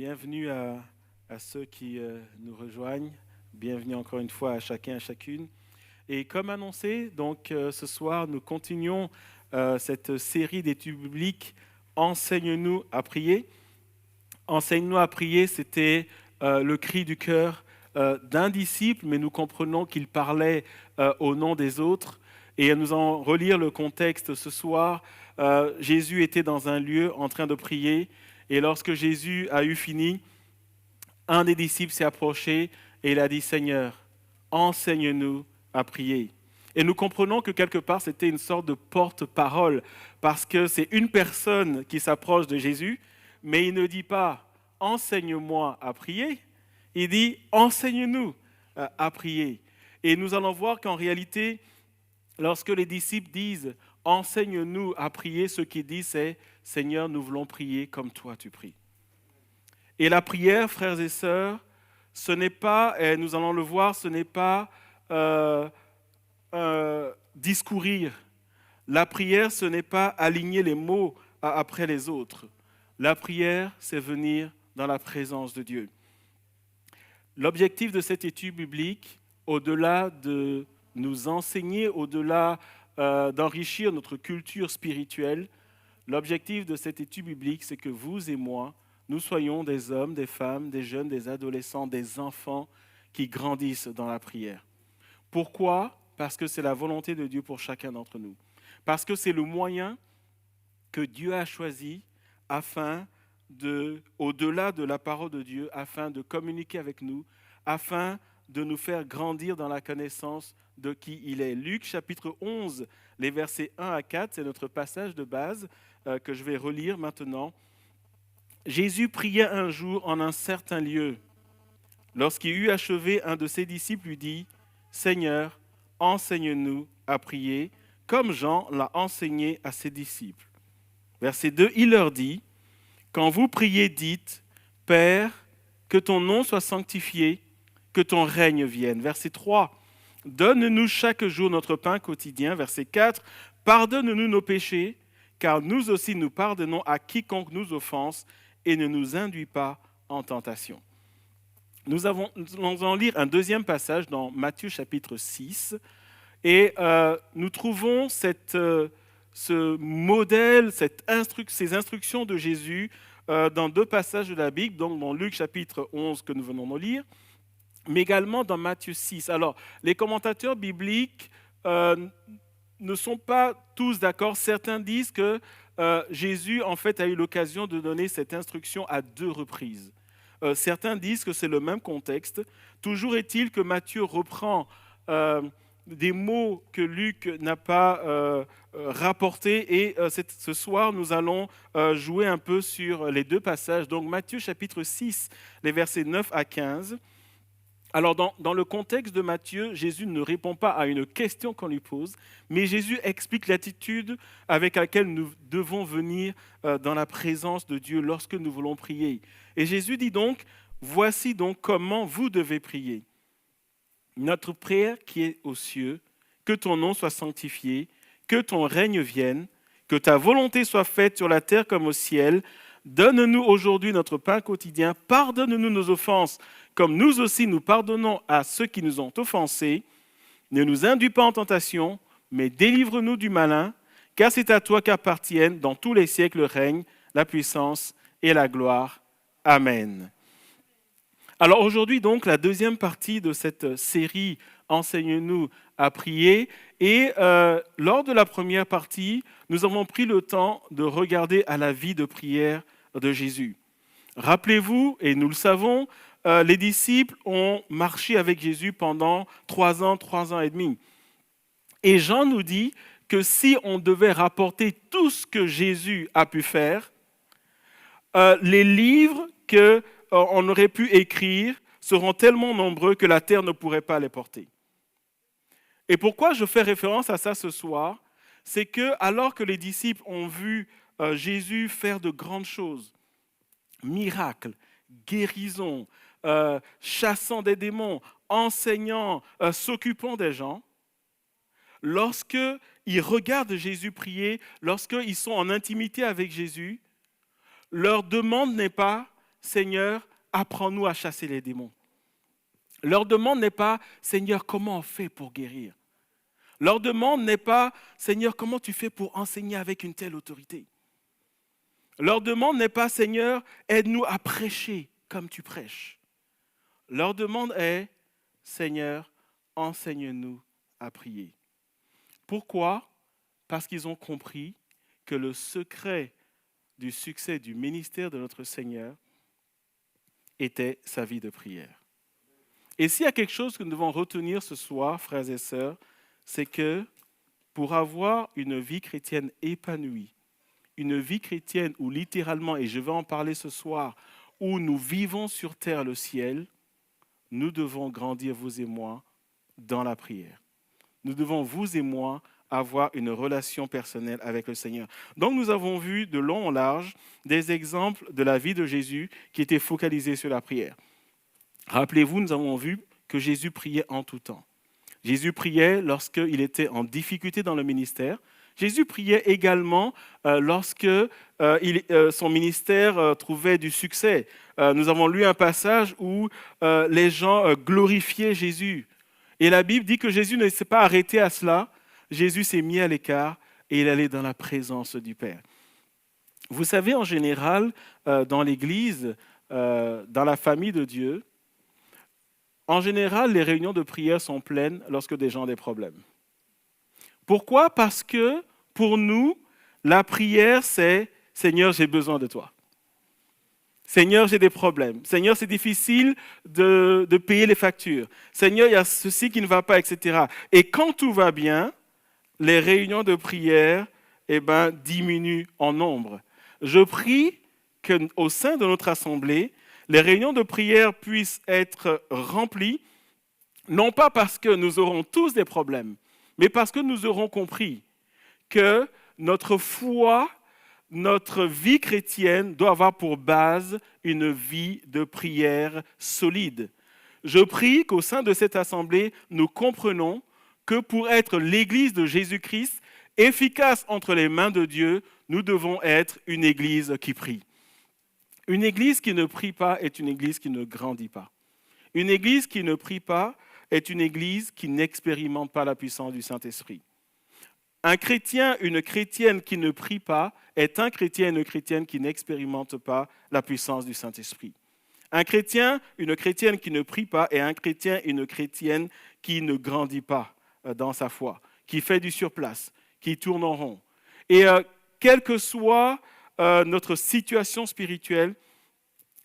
Bienvenue à ceux qui nous rejoignent. Bienvenue encore une fois à chacun, à chacune. Et comme annoncé, donc ce soir, nous continuons cette série d'études bibliques Enseigne-nous à prier. Enseigne-nous à prier, c'était le cri du cœur d'un disciple, mais nous comprenons qu'il parlait au nom des autres. Et nous allons relire le contexte ce soir. Jésus était dans un lieu en train de prier. Et lorsque Jésus a eu fini, un des disciples s'est approché et il a dit « Seigneur, enseigne-nous à prier ». Et nous comprenons que quelque part, c'était une sorte de porte-parole, parce que c'est une personne qui s'approche de Jésus, mais il ne dit pas « Enseigne-moi à prier », il dit « Enseigne-nous à prier ». Et nous allons voir qu'en réalité, lorsque les disciples disent « Enseigne-nous à prier », ce qu'ils disent c'est « Seigneur, nous voulons prier comme toi tu pries ». Et la prière, frères et sœurs, ce n'est pas, et nous allons le voir, ce n'est pas discourir. La prière, ce n'est pas aligner les mots après les autres. La prière, c'est venir dans la présence de Dieu. L'objectif de cette étude biblique, au-delà de nous enseigner, au-delà d'enrichir notre culture spirituelle, l'objectif de cette étude biblique, c'est que vous et moi, nous soyons des hommes, des femmes, des jeunes, des adolescents, des enfants qui grandissent dans la prière. Pourquoi ? Parce que c'est la volonté de Dieu pour chacun d'entre nous. Parce que c'est le moyen que Dieu a choisi afin au-delà de la parole de Dieu, afin de communiquer avec nous, afin de nous faire grandir dans la connaissance de qui il est. Luc chapitre 11, les versets 1 à 4, c'est notre passage de base que je vais relire maintenant. Jésus priait un jour en un certain lieu. Lorsqu'il eut achevé, un de ses disciples lui dit « Seigneur, enseigne-nous à prier, comme Jean l'a enseigné à ses disciples. » Verset 2, il leur dit « Quand vous priez, dites « Père, que ton nom soit sanctifié, que ton règne vienne. » Verset 3, « Donne-nous chaque jour notre pain quotidien. » Verset 4, « Pardonne-nous nos péchés, car nous aussi nous pardonnons à quiconque nous offense, et ne nous induis pas en tentation. » Nous allons lire un deuxième passage dans Matthieu chapitre 6, et nous trouvons ce modèle, ces instructions de Jésus dans deux passages de la Bible, donc dans Luc chapitre 11 que nous venons de lire, mais également dans Matthieu 6. Alors, les commentateurs bibliques ne sont pas tous d'accord. Certains disent que Jésus, en fait, a eu l'occasion de donner cette instruction à deux reprises. Certains disent que c'est le même contexte. Toujours est-il que Matthieu reprend des mots que Luc n'a pas rapportés. Et ce soir, nous allons jouer un peu sur les deux passages. Donc, Matthieu chapitre 6, les versets 9 à 15. Alors, dans le contexte de Matthieu, Jésus ne répond pas à une question qu'on lui pose, mais Jésus explique l'attitude avec laquelle nous devons venir dans la présence de Dieu lorsque nous voulons prier. Et Jésus dit donc, « Voici donc comment vous devez prier. Notre Père qui est aux cieux, que ton nom soit sanctifié, que ton règne vienne, que ta volonté soit faite sur la terre comme au ciel. Donne-nous aujourd'hui notre pain quotidien, pardonne-nous nos offenses, comme nous aussi nous pardonnons à ceux qui nous ont offensés. Ne nous induis pas en tentation, mais délivre-nous du malin, car c'est à toi qu'appartiennent dans tous les siècles le règne, la puissance et la gloire. Amen. » Alors aujourd'hui donc, la deuxième partie de cette série « Enseigne-nous à prier ». Et lors de la première partie, nous avons pris le temps de regarder à la vie de prière de Jésus. Rappelez-vous, et nous le savons, les disciples ont marché avec Jésus pendant 3 ans et demi. Et Jean nous dit que si on devait rapporter tout ce que Jésus a pu faire, les livres qu'on aurait pu écrire seront tellement nombreux que la terre ne pourrait pas les porter. Et pourquoi je fais référence à ça ce soir ? C'est que alors que les disciples ont vu Jésus faire de grandes choses, miracles, guérisons, chassant des démons, enseignant, s'occupant des gens, lorsqu'ils regardent Jésus prier, lorsqu'ils sont en intimité avec Jésus, leur demande n'est pas « Seigneur, apprends-nous à chasser les démons. Leur demande n'est pas, Seigneur, comment on fait pour guérir? Leur demande n'est pas, Seigneur, comment tu fais pour enseigner avec une telle autorité? Leur demande n'est pas, Seigneur, aide-nous à prêcher comme tu prêches. Leur demande est, Seigneur, enseigne-nous à prier. Pourquoi? Parce qu'ils ont compris que le secret du succès du ministère de notre Seigneur était sa vie de prière. Et s'il y a quelque chose que nous devons retenir ce soir, frères et sœurs, c'est que pour avoir une vie chrétienne épanouie, une vie chrétienne où littéralement, et je vais en parler ce soir, où nous vivons sur terre le ciel, nous devons grandir, vous et moi, dans la prière. Nous devons, vous et moi, avoir une relation personnelle avec le Seigneur. Donc nous avons vu de long en large des exemples de la vie de Jésus qui étaient focalisés sur la prière. Rappelez-vous, nous avons vu que Jésus priait en tout temps. Jésus priait lorsqu'il était en difficulté dans le ministère. Jésus priait également lorsque son ministère trouvait du succès. Nous avons lu un passage où les gens glorifiaient Jésus. Et la Bible dit que Jésus ne s'est pas arrêté à cela. Jésus s'est mis à l'écart et il allait dans la présence du Père. Vous savez, en général, dans l'Église, dans la famille de Dieu, en général, les réunions de prière sont pleines lorsque des gens ont des problèmes. Pourquoi? Parce que pour nous, la prière, c'est « Seigneur, j'ai besoin de toi. Seigneur, j'ai des problèmes. Seigneur, c'est difficile de payer les factures. Seigneur, il y a ceci qui ne va pas, etc. » Et quand tout va bien, les réunions de prière diminuent en nombre. Je prie qu'au sein de notre assemblée, les réunions de prière puissent être remplies, non pas parce que nous aurons tous des problèmes, mais parce que nous aurons compris que notre foi, notre vie chrétienne doit avoir pour base une vie de prière solide. Je prie qu'au sein de cette assemblée, nous comprenons que pour être l'Église de Jésus-Christ, efficace entre les mains de Dieu, nous devons être une Église qui prie. Une Église qui ne prie pas est une Église qui ne grandit pas. Une Église qui ne prie pas est une Église qui n'expérimente pas la puissance du Saint-Esprit. Un chrétien, une chrétienne qui ne prie pas est un chrétien, une chrétienne qui n'expérimente pas la puissance du Saint-Esprit. Un chrétien, une chrétienne qui ne prie pas est un chrétien, une chrétienne qui ne grandit pas dans sa foi, qui fait du surplace, qui tourne en rond. Et quelle que soit notre situation spirituelle,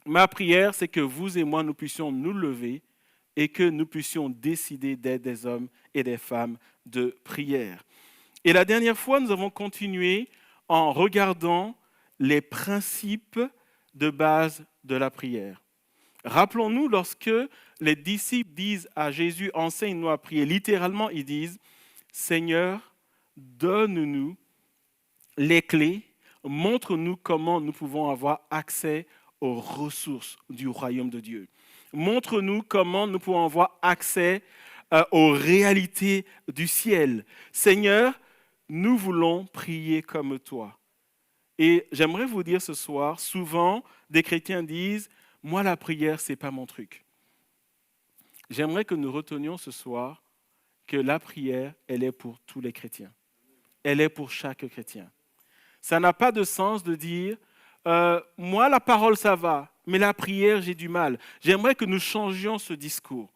ma prière, c'est que vous et moi, nous puissions nous lever et que nous puissions décider d'être des hommes et des femmes de prière. Et la dernière fois, nous avons continué en regardant les principes de base de la prière. Rappelons-nous, lorsque les disciples disent à Jésus, « Enseigne-nous à prier », littéralement, ils disent, « Seigneur, donne-nous les clés, montre-nous comment nous pouvons avoir accès aux ressources du royaume de Dieu. Montre-nous comment nous pouvons avoir accès aux réalités du ciel. Seigneur, nous voulons prier comme toi. » Et j'aimerais vous dire ce soir, souvent, des chrétiens disent, « Moi, la prière, ce n'est pas mon truc. » J'aimerais que nous retenions ce soir que la prière, elle est pour tous les chrétiens. Elle est pour chaque chrétien. Ça n'a pas de sens de dire moi, la parole, ça va, mais la prière, j'ai du mal. J'aimerais que nous changions ce discours.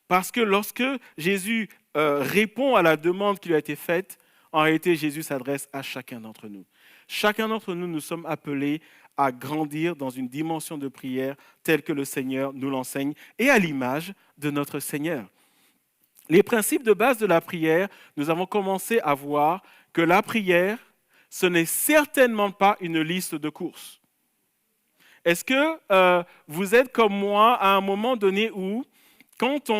Parce que lorsque Jésus répond à la demande qui lui a été faite, en réalité, Jésus s'adresse à chacun d'entre nous. Chacun d'entre nous, nous sommes appelés à grandir dans une dimension de prière telle que le Seigneur nous l'enseigne et à l'image de notre Seigneur. Les principes de base de la prière, nous avons commencé à voir que la prière, ce n'est certainement pas une liste de courses. Est-ce que vous êtes comme moi à un moment donné où, quand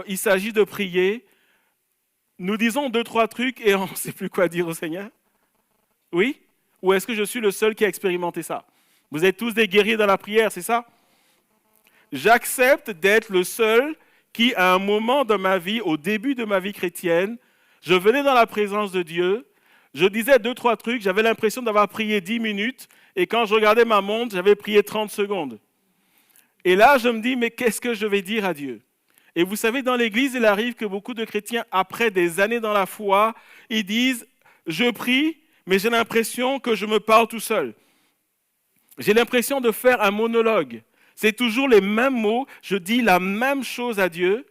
il s'agit de prier, nous disons 2-3 trucs et on ne sait plus quoi dire au Seigneur? Oui? Ou est-ce que je suis le seul qui a expérimenté ça? Vous êtes tous des guerriers dans la prière, c'est ça? J'accepte d'être le seul qui, à un moment de ma vie, au début de ma vie chrétienne, je venais dans la présence de Dieu, je disais 2-3 trucs, j'avais l'impression d'avoir prié 10 minutes, et quand je regardais ma montre, j'avais prié 30 secondes. Et là, je me dis, mais qu'est-ce que je vais dire à Dieu? Et vous savez, dans l'Église, il arrive que beaucoup de chrétiens, après des années dans la foi, ils disent, je prie, mais j'ai l'impression que je me parle tout seul. J'ai l'impression de faire un monologue. C'est toujours les mêmes mots, je dis la même chose à Dieu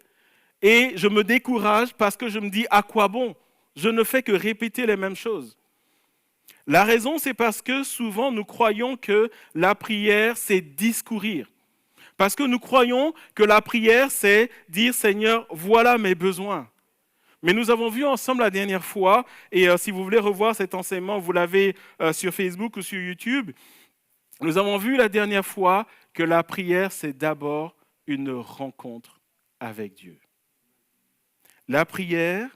et je me décourage parce que je me dis, à quoi bon? Je ne fais que répéter les mêmes choses. La raison, c'est parce que souvent nous croyons que la prière, c'est discourir. Parce que nous croyons que la prière, c'est dire, Seigneur, voilà mes besoins. Mais nous avons vu ensemble la dernière fois, et si vous voulez revoir cet enseignement, vous l'avez sur Facebook ou sur YouTube, nous avons vu la dernière fois que la prière, c'est d'abord une rencontre avec Dieu. La prière,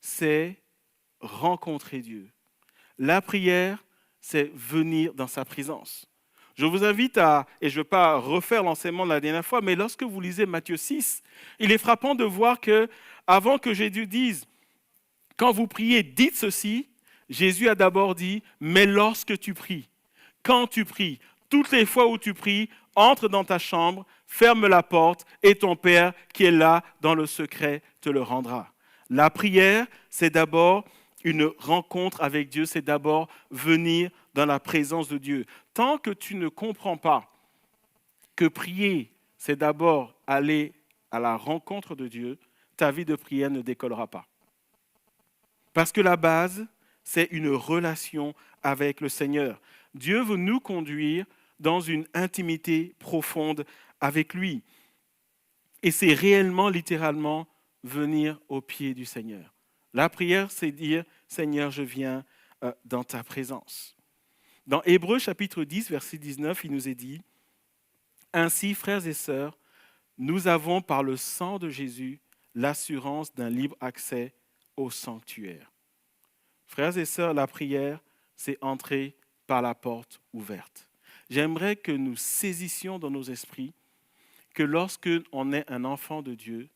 c'est rencontrer Dieu. La prière, c'est venir dans sa présence. Je vous invite à, et je ne vais pas refaire l'enseignement de la dernière fois, mais lorsque vous lisez Matthieu 6, il est frappant de voir que, avant que Jésus dise, quand vous priez, dites ceci, Jésus a d'abord dit, mais lorsque tu pries, quand tu pries, toutes les fois où tu pries, entre dans ta chambre, ferme la porte et ton Père qui est là dans le secret te le rendra. La prière, c'est d'abord une rencontre avec Dieu, c'est d'abord venir dans la présence de Dieu. Tant que tu ne comprends pas que prier, c'est d'abord aller à la rencontre de Dieu, ta vie de prière ne décollera pas. Parce que la base, c'est une relation avec le Seigneur. Dieu veut nous conduire dans une intimité profonde avec lui. Et c'est réellement, littéralement, venir au pied du Seigneur. La prière, c'est dire, Seigneur, je viens dans ta présence. Dans Hébreux chapitre 10, verset 19, il nous est dit, ainsi, frères et sœurs, nous avons par le sang de Jésus l'assurance d'un libre accès au sanctuaire. Frères et sœurs, la prière, c'est entrer par la porte ouverte. J'aimerais que nous saisissions dans nos esprits que lorsque on est un enfant de Dieu,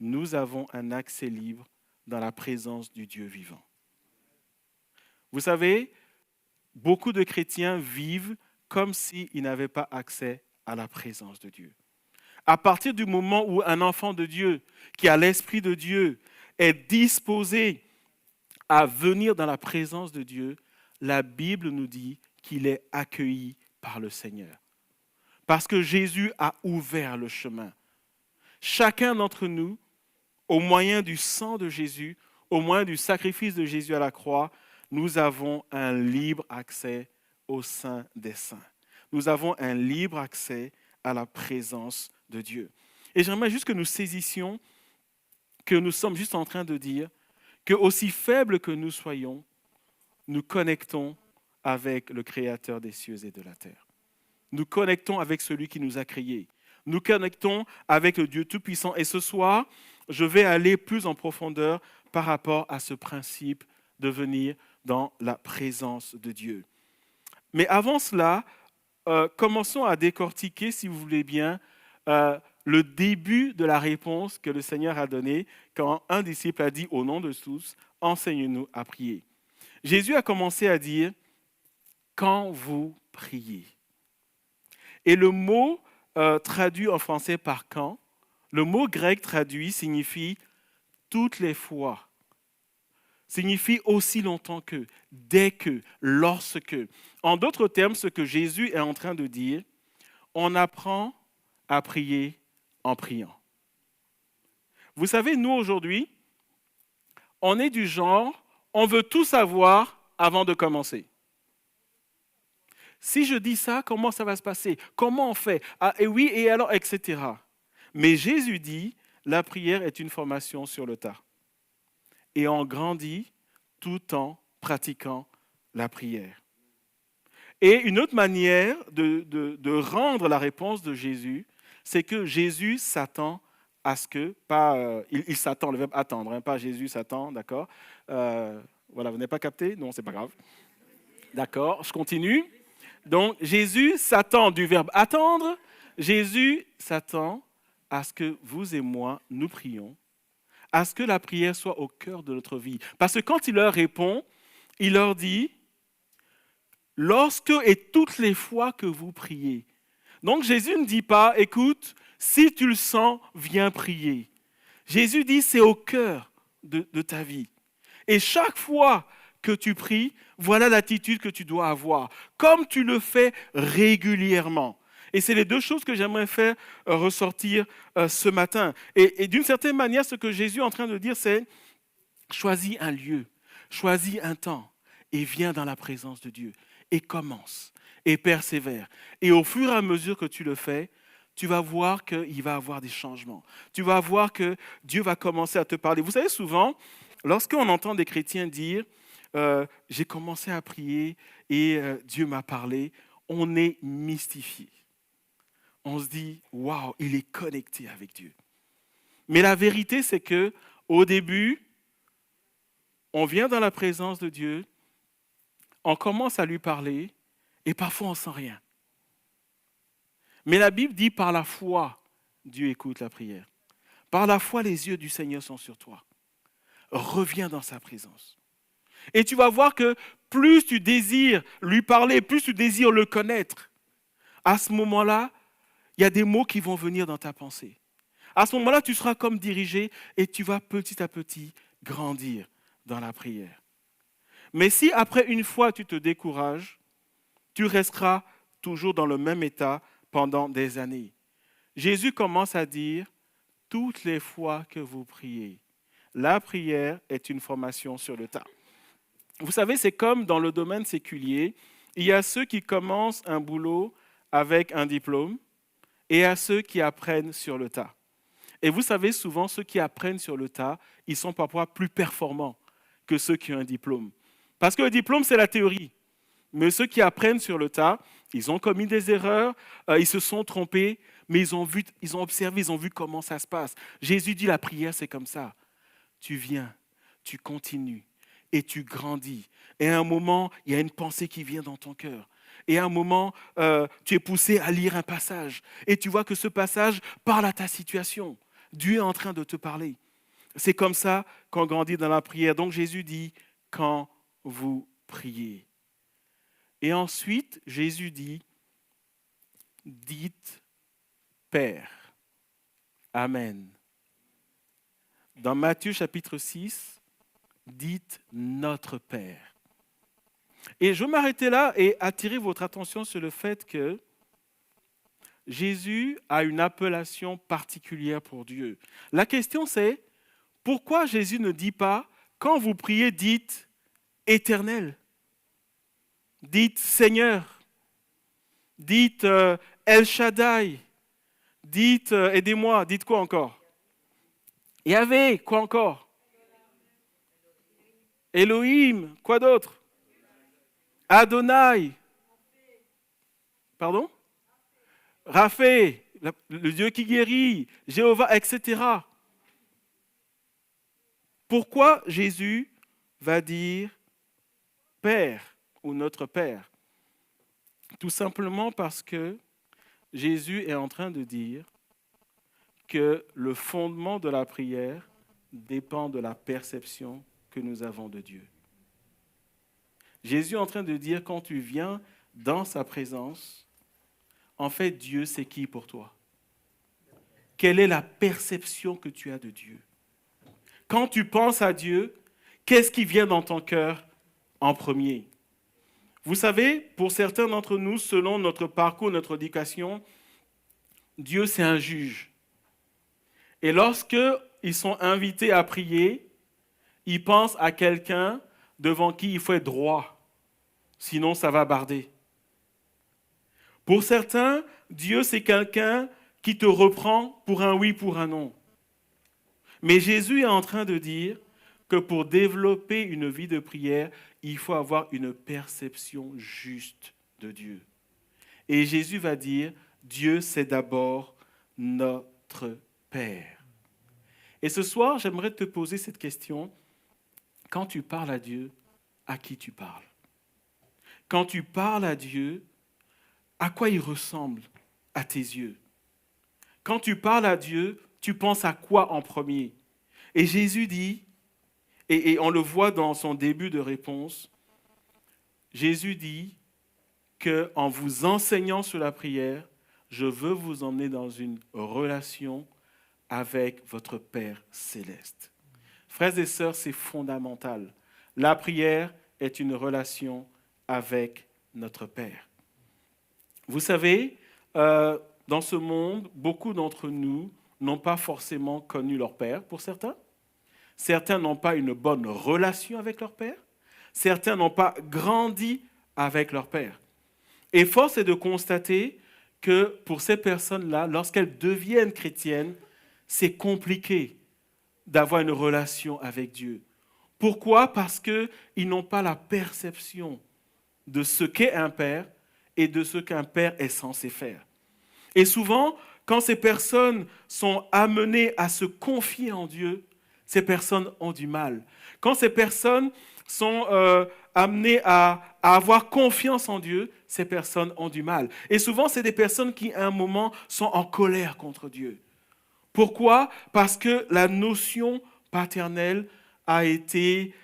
nous avons un accès libre dans la présence du Dieu vivant. Vous savez, beaucoup de chrétiens vivent comme s'ils n'avaient pas accès à la présence de Dieu. À partir du moment où un enfant de Dieu, qui a l'Esprit de Dieu, est disposé à venir dans la présence de Dieu, la Bible nous dit qu'il est accueilli par le Seigneur. Parce que Jésus a ouvert le chemin. Chacun d'entre nous, au moyen du sang de Jésus, au moyen du sacrifice de Jésus à la croix, nous avons un libre accès au sein des saints. Nous avons un libre accès à la présence de Dieu. Et j'aimerais juste que nous saisissions que nous sommes juste en train de dire que aussi faibles que nous soyons, nous connectons avec le Créateur des cieux et de la terre. Nous connectons avec celui qui nous a créés. Nous connectons avec le Dieu Tout-Puissant. Et ce soir, je vais aller plus en profondeur par rapport à ce principe de venir dans la présence de Dieu. Mais avant cela, commençons à décortiquer, si vous voulez bien, le début de la réponse que le Seigneur a donnée quand un disciple a dit au nom de tous, enseigne-nous à prier. Jésus a commencé à dire, quand vous priez. Et le mot traduit en français par quand, le mot grec traduit signifie toutes les fois, signifie aussi longtemps que, dès que, lorsque. En d'autres termes, ce que Jésus est en train de dire, on apprend à prier en priant. Vous savez, nous aujourd'hui, on est du genre, on veut tout savoir avant de commencer. Si je dis ça, comment ça va se passer? Comment on fait? Ah, et oui, et alors, etc. Mais Jésus dit, la prière est une formation sur le tas. Et on grandit tout en pratiquant la prière. Et une autre manière de rendre la réponse de Jésus, c'est que Jésus s'attend à ce que, il s'attend, le verbe attendre, pas Jésus s'attend, d'accord? Voilà, vous n'avez pas capté? Non, c'est pas grave. D'accord, je continue. Donc, Jésus s'attend du verbe attendre. Jésus s'attend à ce que vous et moi, nous prions, à ce que la prière soit au cœur de notre vie. Parce que quand il leur répond, il leur dit, lorsque et toutes les fois que vous priez. Donc Jésus ne dit pas, écoute, si tu le sens, viens prier. Jésus dit, c'est au cœur de ta vie. Et chaque fois que tu pries, voilà l'attitude que tu dois avoir, comme tu le fais régulièrement. Et c'est les deux choses que j'aimerais faire ressortir ce matin. Et d'une certaine manière, ce que Jésus est en train de dire, c'est choisis un lieu, choisis un temps et viens dans la présence de Dieu. Et commence, et persévère. Et au fur et à mesure que tu le fais, tu vas voir qu'il va y avoir des changements. Tu vas voir que Dieu va commencer à te parler. Vous savez, souvent, lorsqu'on entend des chrétiens dire j'ai commencé à prier et Dieu m'a parlé, on est mystifié. On se dit waouh, il est connecté avec Dieu. Mais la vérité, c'est que au début, on vient dans la présence de Dieu, on commence à lui parler et parfois on ne sent rien. Mais la Bible dit par la foi, Dieu écoute la prière. Par la foi, les yeux du Seigneur sont sur toi. Reviens dans sa présence. Et tu vas voir que plus tu désires lui parler, plus tu désires le connaître, à ce moment-là, il y a des mots qui vont venir dans ta pensée. À ce moment-là, tu seras comme dirigé et tu vas petit à petit grandir dans la prière. Mais si après une fois tu te décourages, tu resteras toujours dans le même état pendant des années. Jésus commence à dire, toutes les fois que vous priez, la prière est une formation sur le tas. Vous savez, c'est comme dans le domaine séculier, il y a ceux qui commencent un boulot avec un diplôme et il y a ceux qui apprennent sur le tas. Et vous savez, souvent, ceux qui apprennent sur le tas, ils sont parfois plus performants que ceux qui ont un diplôme. Parce que le diplôme, c'est la théorie. Mais ceux qui apprennent sur le tas, ils ont commis des erreurs, ils se sont trompés, mais ils ont observé, ils ont vu comment ça se passe. Jésus dit, la prière, c'est comme ça. Tu viens, tu continues et tu grandis. Et à un moment, il y a une pensée qui vient dans ton cœur. Et à un moment, tu es poussé à lire un passage. Et tu vois que ce passage parle à ta situation. Dieu est en train de te parler. C'est comme ça qu'on grandit dans la prière. Donc Jésus dit, quand vous priez. Et ensuite, Jésus dit, dites Père. Amen. Dans Matthieu chapitre 6, dites notre Père. Et je vais m'arrêter là et attirer votre attention sur le fait que Jésus a une appellation particulière pour Dieu. La question c'est, pourquoi Jésus ne dit pas, quand vous priez, dites Éternel, dites Seigneur, dites El Shaddai, dites, aidez-moi, dites quoi encore? Yahvé, quoi encore? Elohim, quoi d'autre? Adonai. Pardon? Raphaé, le Dieu qui guérit, Jéhovah, etc. Pourquoi Jésus va dire Père ou notre Père? Tout simplement parce que Jésus est en train de dire que le fondement de la prière dépend de la perception que nous avons de Dieu. Jésus est en train de dire, quand tu viens dans sa présence, en fait, Dieu, c'est qui pour toi? Quelle est la perception que tu as de Dieu? Quand tu penses à Dieu, qu'est-ce qui vient dans ton cœur en premier? Vous savez, pour certains d'entre nous, selon notre parcours, notre éducation, Dieu, c'est un juge. Et lorsqu'ils sont invités à prier, ils pensent à quelqu'un devant qui il faut être droit. Sinon, ça va barder. Pour certains, Dieu, c'est quelqu'un qui te reprend pour un oui, pour un non. Mais Jésus est en train de dire que pour développer une vie de prière, il faut avoir une perception juste de Dieu. Et Jésus va dire, Dieu, c'est d'abord notre Père. Et ce soir, j'aimerais te poser cette question. Quand tu parles à Dieu, à qui tu parles? Quand tu parles à Dieu, à quoi il ressemble à tes yeux? Quand tu parles à Dieu, tu penses à quoi en premier? Et Jésus dit, et on le voit dans son début de réponse, Jésus dit qu'en vous enseignant sur la prière, je veux vous emmener dans une relation avec votre Père céleste. Frères et sœurs, c'est fondamental. La prière est une relation avec notre Père. Vous savez, dans ce monde, beaucoup d'entre nous n'ont pas forcément connu leur Père, pour certains. Certains n'ont pas une bonne relation avec leur Père. Certains n'ont pas grandi avec leur Père. Et force est de constater que pour ces personnes-là, lorsqu'elles deviennent chrétiennes, c'est compliqué d'avoir une relation avec Dieu. Pourquoi? Parce qu'ils n'ont pas la perception de ce qu'est un père et de ce qu'un père est censé faire. Et souvent, quand ces personnes sont amenées à se confier en Dieu, ces personnes ont du mal. Quand ces personnes sont amenées à avoir confiance en Dieu, ces personnes ont du mal. Et souvent, c'est des personnes qui, à un moment, sont en colère contre Dieu. Pourquoi? Parce que la notion paternelle a été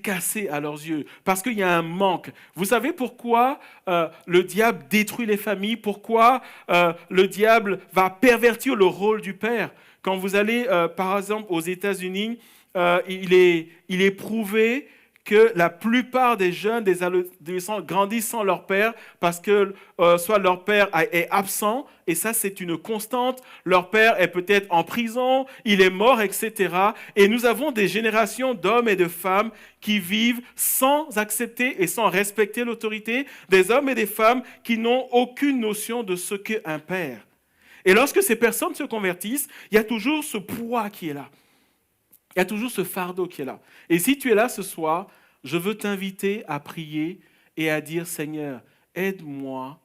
cassée à leurs yeux. Parce qu'il y a un manque. Vous savez pourquoi le diable détruit les familles? Pourquoi le diable va pervertir le rôle du père? Quand vous allez, par exemple, aux États-Unis, il est prouvé que la plupart des jeunes, des adolescents grandissent sans leur père parce que soit leur père est absent, et ça c'est une constante, leur père est peut-être en prison, il est mort, etc. Et nous avons des générations d'hommes et de femmes qui vivent sans accepter et sans respecter l'autorité, des hommes et des femmes qui n'ont aucune notion de ce qu'est un père. Et lorsque ces personnes se convertissent, il y a toujours ce poids qui est là. Il y a toujours ce fardeau qui est là. Et si tu es là ce soir, je veux t'inviter à prier et à dire, Seigneur, aide-moi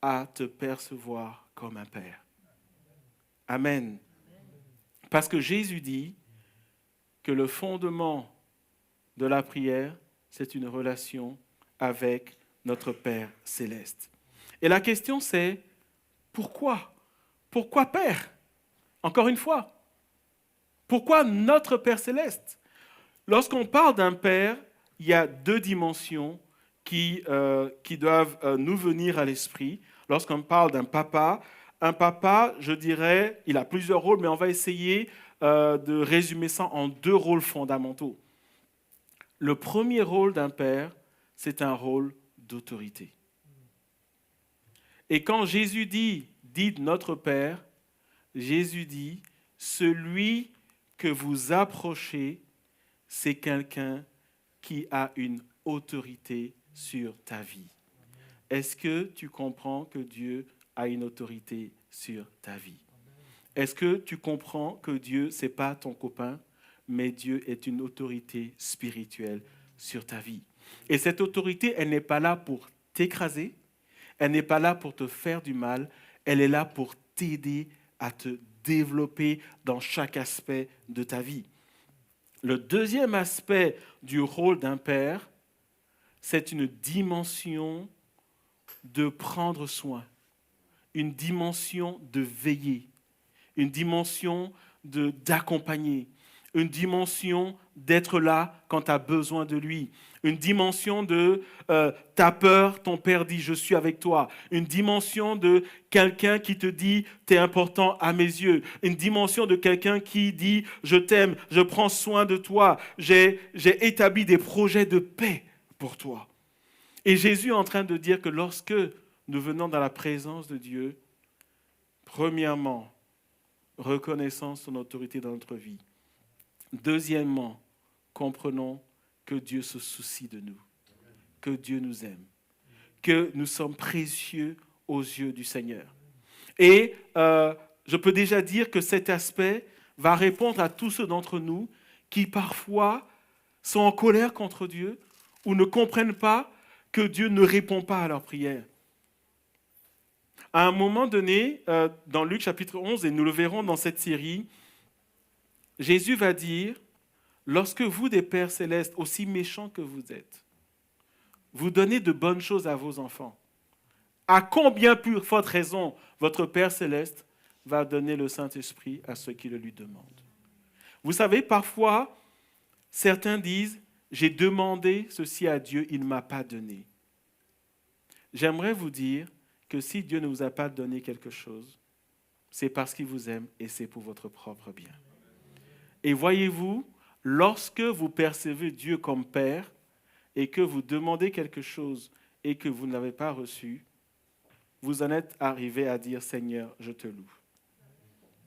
à te percevoir comme un père. Amen. Parce que Jésus dit que le fondement de la prière, c'est une relation avec notre Père céleste. Et la question c'est, pourquoi? Pourquoi Père? Encore une fois. Pourquoi notre Père céleste? Lorsqu'on parle d'un Père, il y a deux dimensions qui doivent nous venir à l'esprit. Lorsqu'on parle d'un papa, un papa, je dirais, il a plusieurs rôles, mais on va essayer de résumer ça en deux rôles fondamentaux. Le premier rôle d'un père, c'est un rôle d'autorité. Et quand Jésus dit « dites notre Père », Jésus dit « celui que vous approchez, c'est quelqu'un qui a une autorité sur ta vie. » Est-ce que tu comprends que Dieu a une autorité sur ta vie? Est-ce que tu comprends que Dieu, ce n'est pas ton copain, mais Dieu est une autorité spirituelle sur ta vie? Et cette autorité, elle n'est pas là pour t'écraser, elle n'est pas là pour te faire du mal, elle est là pour t'aider à te développer dans chaque aspect de ta vie. Le deuxième aspect du rôle d'un père, c'est une dimension de prendre soin, une dimension de veiller, une dimension d'accompagner, une dimension d'être là quand tu as besoin de lui, une dimension de t'as peur, ton père dit je suis avec toi, une dimension de quelqu'un qui te dit t'es important à mes yeux, une dimension de quelqu'un qui dit je t'aime, je prends soin de toi, j'ai établi des projets de paix pour toi. Et Jésus est en train de dire que lorsque nous venons dans la présence de Dieu, premièrement, reconnaissons son autorité dans notre vie. Deuxièmement, comprenons que Dieu se soucie de nous, que Dieu nous aime, que nous sommes précieux aux yeux du Seigneur. Et je peux déjà dire que cet aspect va répondre à tous ceux d'entre nous qui parfois sont en colère contre Dieu ou ne comprennent pas que Dieu ne répond pas à leurs prières. À un moment donné, dans Luc chapitre 11, et nous le verrons dans cette série, Jésus va dire, lorsque vous, des pères célestes, aussi méchants que vous êtes, vous donnez de bonnes choses à vos enfants, à combien plus forte raison votre Père céleste va donner le Saint-Esprit à ceux qui le lui demandent. Vous savez, parfois, certains disent, j'ai demandé ceci à Dieu, il ne m'a pas donné. J'aimerais vous dire que si Dieu ne vous a pas donné quelque chose, c'est parce qu'il vous aime et c'est pour votre propre bien. Et voyez-vous, lorsque vous percevez Dieu comme Père et que vous demandez quelque chose et que vous ne l'avez pas reçu, vous en êtes arrivé à dire « Seigneur, je te loue ».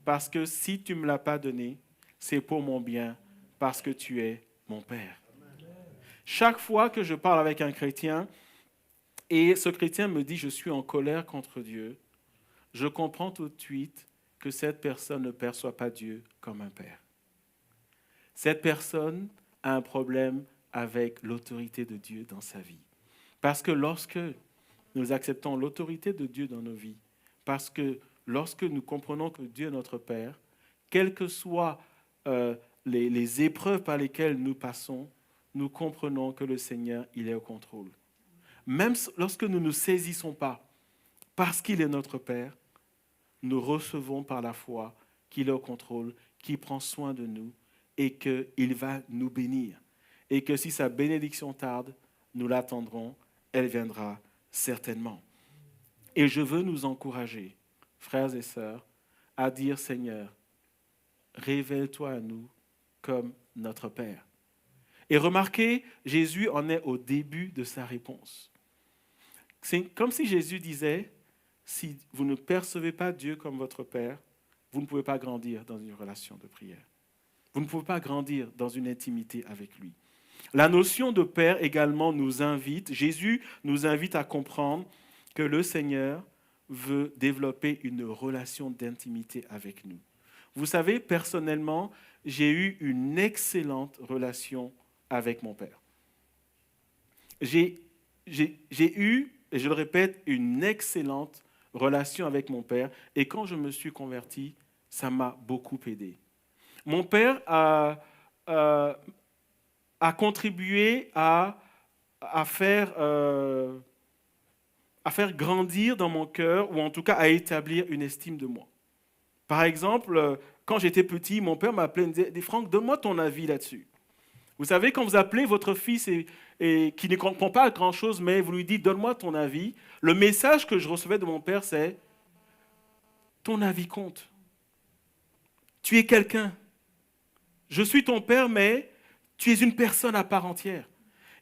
Parce que si tu ne me l'as pas donné, c'est pour mon bien, parce que tu es mon Père. Chaque fois que je parle avec un chrétien et ce chrétien me dit « je suis en colère contre Dieu », je comprends tout de suite que cette personne ne perçoit pas Dieu comme un Père. Cette personne a un problème avec l'autorité de Dieu dans sa vie. Parce que lorsque nous acceptons l'autorité de Dieu dans nos vies, parce que lorsque nous comprenons que Dieu est notre Père, quelles que soient les épreuves par lesquelles nous passons, nous comprenons que le Seigneur, il est au contrôle. Même lorsque nous ne nous saisissons pas, parce qu'il est notre Père, nous recevons par la foi qu'il est au contrôle, qu'il prend soin de nous et qu'il va nous bénir. Et que si sa bénédiction tarde, nous l'attendrons, elle viendra certainement. Et je veux nous encourager, frères et sœurs, à dire « Seigneur, révèle-toi à nous comme notre Père ». Et remarquez, Jésus en est au début de sa réponse. C'est comme si Jésus disait, si vous ne percevez pas Dieu comme votre Père, vous ne pouvez pas grandir dans une relation de prière. Vous ne pouvez pas grandir dans une intimité avec lui. La notion de Père également nous invite, Jésus nous invite à comprendre que le Seigneur veut développer une relation d'intimité avec nous. Vous savez, personnellement, j'ai eu une excellente relation avec mon Père. J'ai eu, et je le répète, une excellente relation avec mon Père. Et quand je me suis converti, ça m'a beaucoup aidé. Mon Père a contribué à faire grandir dans mon cœur, ou en tout cas à établir une estime de moi. Par exemple, quand j'étais petit, mon père m'appelait et me disait « Franck, donne-moi ton avis là-dessus ». Vous savez, quand vous appelez votre fils et qui ne comprend pas grand-chose, mais vous lui dites « Donne-moi ton avis », le message que je recevais de mon père, c'est « Ton avis compte. Tu es quelqu'un. Je suis ton père, mais tu es une personne à part entière. »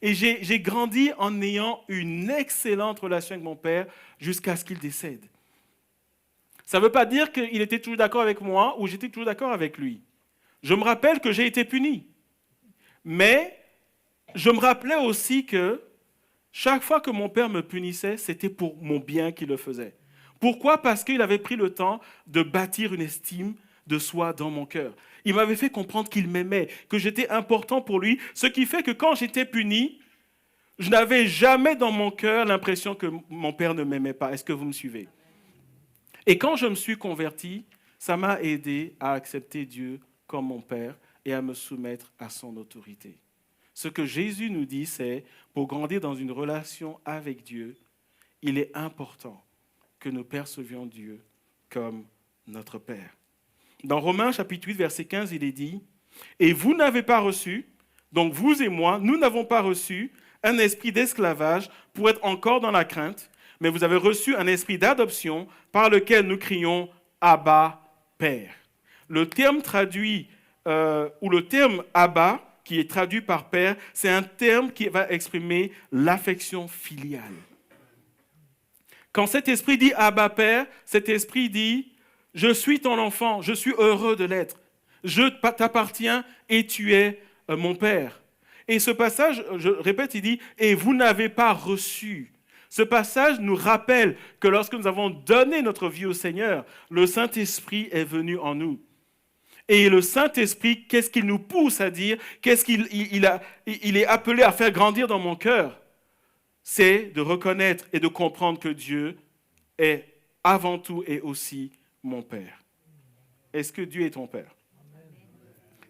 Et j'ai grandi en ayant une excellente relation avec mon père jusqu'à ce qu'il décède. Ça ne veut pas dire qu'il était toujours d'accord avec moi ou j'étais toujours d'accord avec lui. Je me rappelle que j'ai été puni. Mais je me rappelais aussi que chaque fois que mon père me punissait, c'était pour mon bien qu'il le faisait. Pourquoi ? Parce qu'il avait pris le temps de bâtir une estime de soi dans mon cœur. Il m'avait fait comprendre qu'il m'aimait, que j'étais important pour lui, ce qui fait que quand j'étais puni, je n'avais jamais dans mon cœur l'impression que mon père ne m'aimait pas. Est-ce que vous me suivez ? Et quand je me suis converti, ça m'a aidé à accepter Dieu comme mon Père et à me soumettre à son autorité. Ce que Jésus nous dit, c'est, pour grandir dans une relation avec Dieu, il est important que nous percevions Dieu comme notre Père. Dans Romains chapitre 8, verset 15, il est dit « Et vous n'avez pas reçu, donc vous et moi, nous n'avons pas reçu un esprit d'esclavage pour être encore dans la crainte, mais vous avez reçu un esprit d'adoption par lequel nous crions « Abba, Père ». Le terme traduit, ou le terme « Abba », qui est traduit par « Père », c'est un terme qui va exprimer l'affection filiale. Quand cet esprit dit « Abba, Père », cet esprit dit « Je suis ton enfant, je suis heureux de l'être, je t'appartiens et tu es mon Père ». Et ce passage, je répète, il dit « Et vous n'avez pas reçu ». Ce passage nous rappelle que lorsque nous avons donné notre vie au Seigneur, le Saint-Esprit est venu en nous. Et le Saint-Esprit, qu'est-ce qu'il nous pousse à dire ? Qu'est-ce qu'il est appelé à faire grandir dans mon cœur ? C'est de reconnaître et de comprendre que Dieu est avant tout et aussi mon Père. Est-ce que Dieu est ton Père ?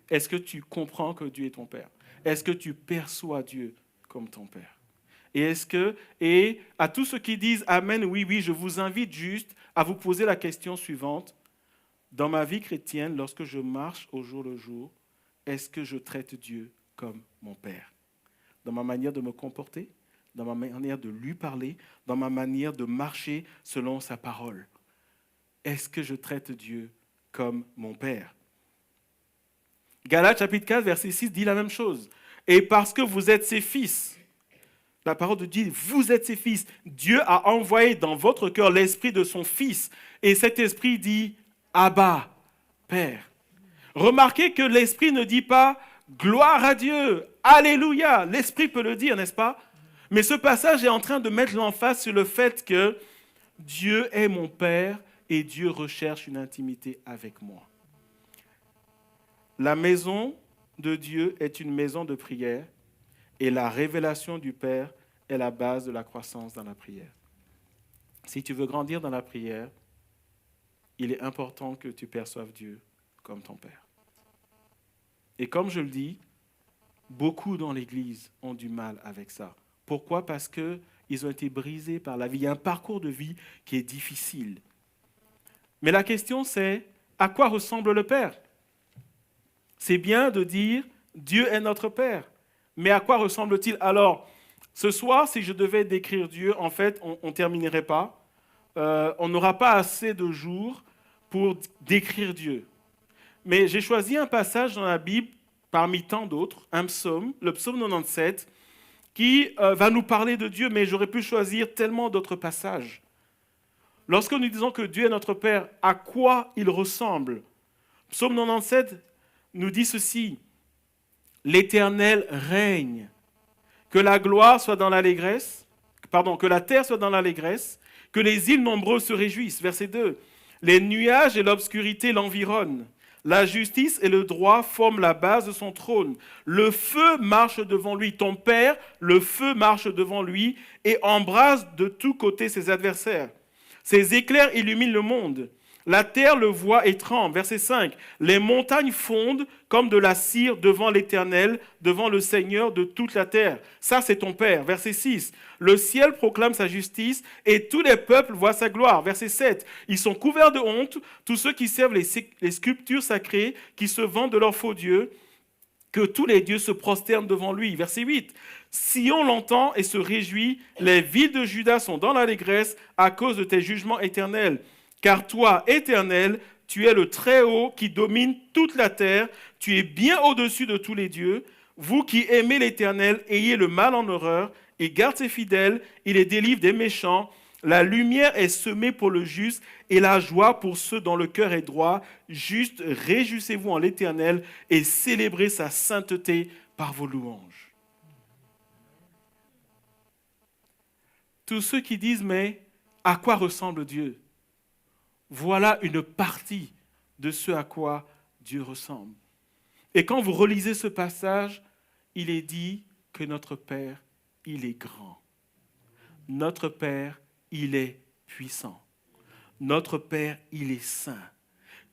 Est-ce que tu comprends que Dieu est ton Père ? Est-ce que tu perçois Dieu comme ton Père ? Et à tous ceux qui disent « Amen, oui, oui », je vous invite juste à vous poser la question suivante. Dans ma vie chrétienne, lorsque je marche au jour le jour, est-ce que je traite Dieu comme mon Père ? Dans ma manière de me comporter, dans ma manière de lui parler, dans ma manière de marcher selon sa parole. Est-ce que je traite Dieu comme mon Père? Galates chapitre 4, verset 6 dit la même chose. Et parce que vous êtes ses fils, la parole de Dieu, vous êtes ses fils. Dieu a envoyé dans votre cœur l'esprit de son Fils. Et cet esprit dit, Abba, Père. Remarquez que l'esprit ne dit pas, gloire à Dieu, alléluia. L'esprit peut le dire, n'est-ce pas? Mais ce passage est en train de mettre l'emphase sur le fait que Dieu est mon Père et Dieu recherche une intimité avec moi. La maison de Dieu est une maison de prière et la révélation du Père est la base de la croissance dans la prière. Si tu veux grandir dans la prière, il est important que tu perçoives Dieu comme ton Père. Et comme je le dis, beaucoup dans l'Église ont du mal avec ça. Pourquoi? Parce qu'ils ont été brisés par la vie. Il y a un parcours de vie qui est difficile. Mais la question c'est, à quoi ressemble le Père? C'est bien de dire, Dieu est notre Père. Mais à quoi ressemble-t-il? Alors, ce soir, si je devais décrire Dieu, en fait, on ne terminerait pas. On n'aura pas assez de jours pour décrire Dieu. Mais j'ai choisi un passage dans la Bible, parmi tant d'autres, un psaume, le psaume 97, qui va nous parler de Dieu, mais j'aurais pu choisir tellement d'autres passages. Lorsque nous disons que Dieu est notre Père, à quoi il ressemble? Psaume 97 nous dit ceci, « L'Éternel règne, que la gloire soit dans l'allégresse, que la terre soit dans l'allégresse, que les îles nombreuses se réjouissent. » Verset 2, « Les nuages et l'obscurité l'environnent. La justice et le droit forment la base de son trône. Le feu marche devant lui. » Ton Père, le feu marche devant lui et embrase de tous côtés ses adversaires. Ses éclairs illuminent le monde. La terre le voit et tremble. Verset 5. Les montagnes fondent comme de la cire devant l'Éternel, devant le Seigneur de toute la terre. Ça, c'est ton Père. Verset 6. Le ciel proclame sa justice et tous les peuples voient sa gloire. Verset 7. Ils sont couverts de honte, tous ceux qui servent les sculptures sacrées, qui se vendent de leurs faux dieux, que tous les dieux se prosternent devant lui. Verset 8. Sion l'entend et se réjouit. Les villes de Juda sont dans l'allégresse à cause de tes jugements éternels. Car toi, Éternel, tu es le Très-Haut qui domine toute la terre. Tu es bien au-dessus de tous les dieux. Vous qui aimez l'Éternel, ayez le mal en horreur. Il garde ses fidèles, il les délivre des méchants. La lumière est semée pour le juste et la joie pour ceux dont le cœur est droit. Juste, réjouissez-vous en l'Éternel et célébrez sa sainteté par vos louanges. Tous ceux qui disent, mais à quoi ressemble Dieu? Voilà une partie de ce à quoi Dieu ressemble. Et quand vous relisez ce passage, il est dit que notre Père, il est grand. Notre Père, il est puissant. Notre Père, il est saint.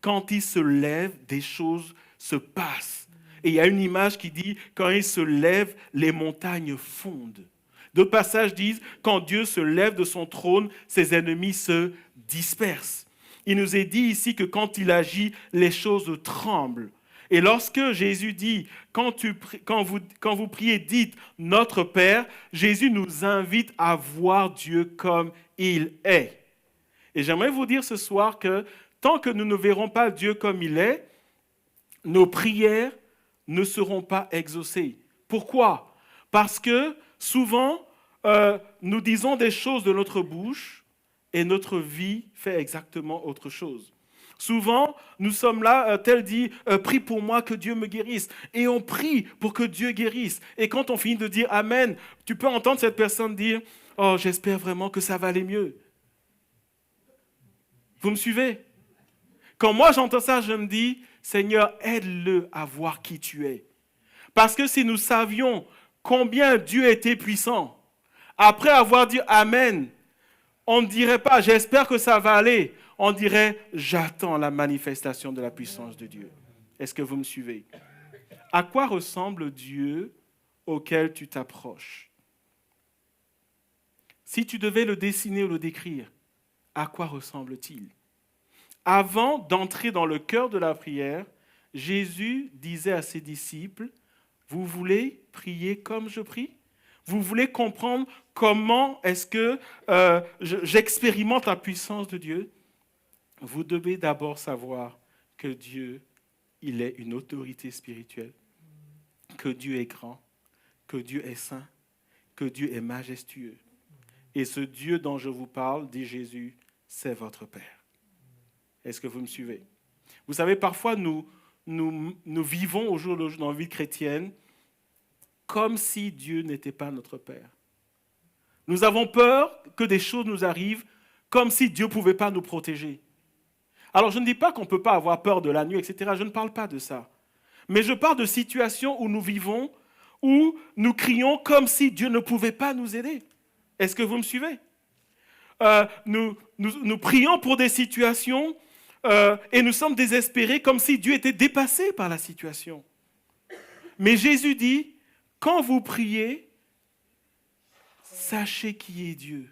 Quand il se lève, des choses se passent. Et il y a une image qui dit, quand il se lève, les montagnes fondent. D'autres passages disent, quand Dieu se lève de son trône, ses ennemis se dispersent. Il nous est dit ici que quand il agit, les choses tremblent. Et lorsque Jésus dit, quand vous priez, dites « Notre Père », Jésus nous invite à voir Dieu comme il est. Et j'aimerais vous dire ce soir que tant que nous ne verrons pas Dieu comme il est, nos prières ne seront pas exaucées. Pourquoi? Parce que souvent, nous disons des choses de notre bouche, et notre vie fait exactement autre chose. Souvent, nous sommes là, tel dit, prie pour moi que Dieu me guérisse. Et on prie pour que Dieu guérisse. Et quand on finit de dire Amen, tu peux entendre cette personne dire, oh, j'espère vraiment que ça va aller mieux. Vous me suivez? Quand moi j'entends ça, je me dis, Seigneur, aide-le à voir qui tu es. Parce que si nous savions combien Dieu était puissant, après avoir dit Amen, on ne dirait pas, j'espère que ça va aller. On dirait, j'attends la manifestation de la puissance de Dieu. Est-ce que vous me suivez? À quoi ressemble Dieu auquel tu t'approches? Si tu devais le dessiner ou le décrire, à quoi ressemble-t-il? Avant d'entrer dans le cœur de la prière, Jésus disait à ses disciples, vous voulez prier comme je prie? Vous voulez comprendre comment est-ce que j'expérimente la puissance de Dieu? Vous devez d'abord savoir que Dieu, il est une autorité spirituelle, que Dieu est grand, que Dieu est saint, que Dieu est majestueux. Et ce Dieu dont je vous parle, dit Jésus, c'est votre Père. Est-ce que vous me suivez? Vous savez, parfois, nous vivons au jour le jour dans la vie chrétienne comme si Dieu n'était pas notre Père. Nous avons peur que des choses nous arrivent comme si Dieu ne pouvait pas nous protéger. Alors, je ne dis pas qu'on ne peut pas avoir peur de la nuit, etc. Je ne parle pas de ça. Mais je parle de situations où nous vivons, où nous crions comme si Dieu ne pouvait pas nous aider. Est-ce que vous me suivez? Nous prions pour des situations et nous sommes désespérés comme si Dieu était dépassé par la situation. Mais Jésus dit, quand vous priez, sachez qui est Dieu.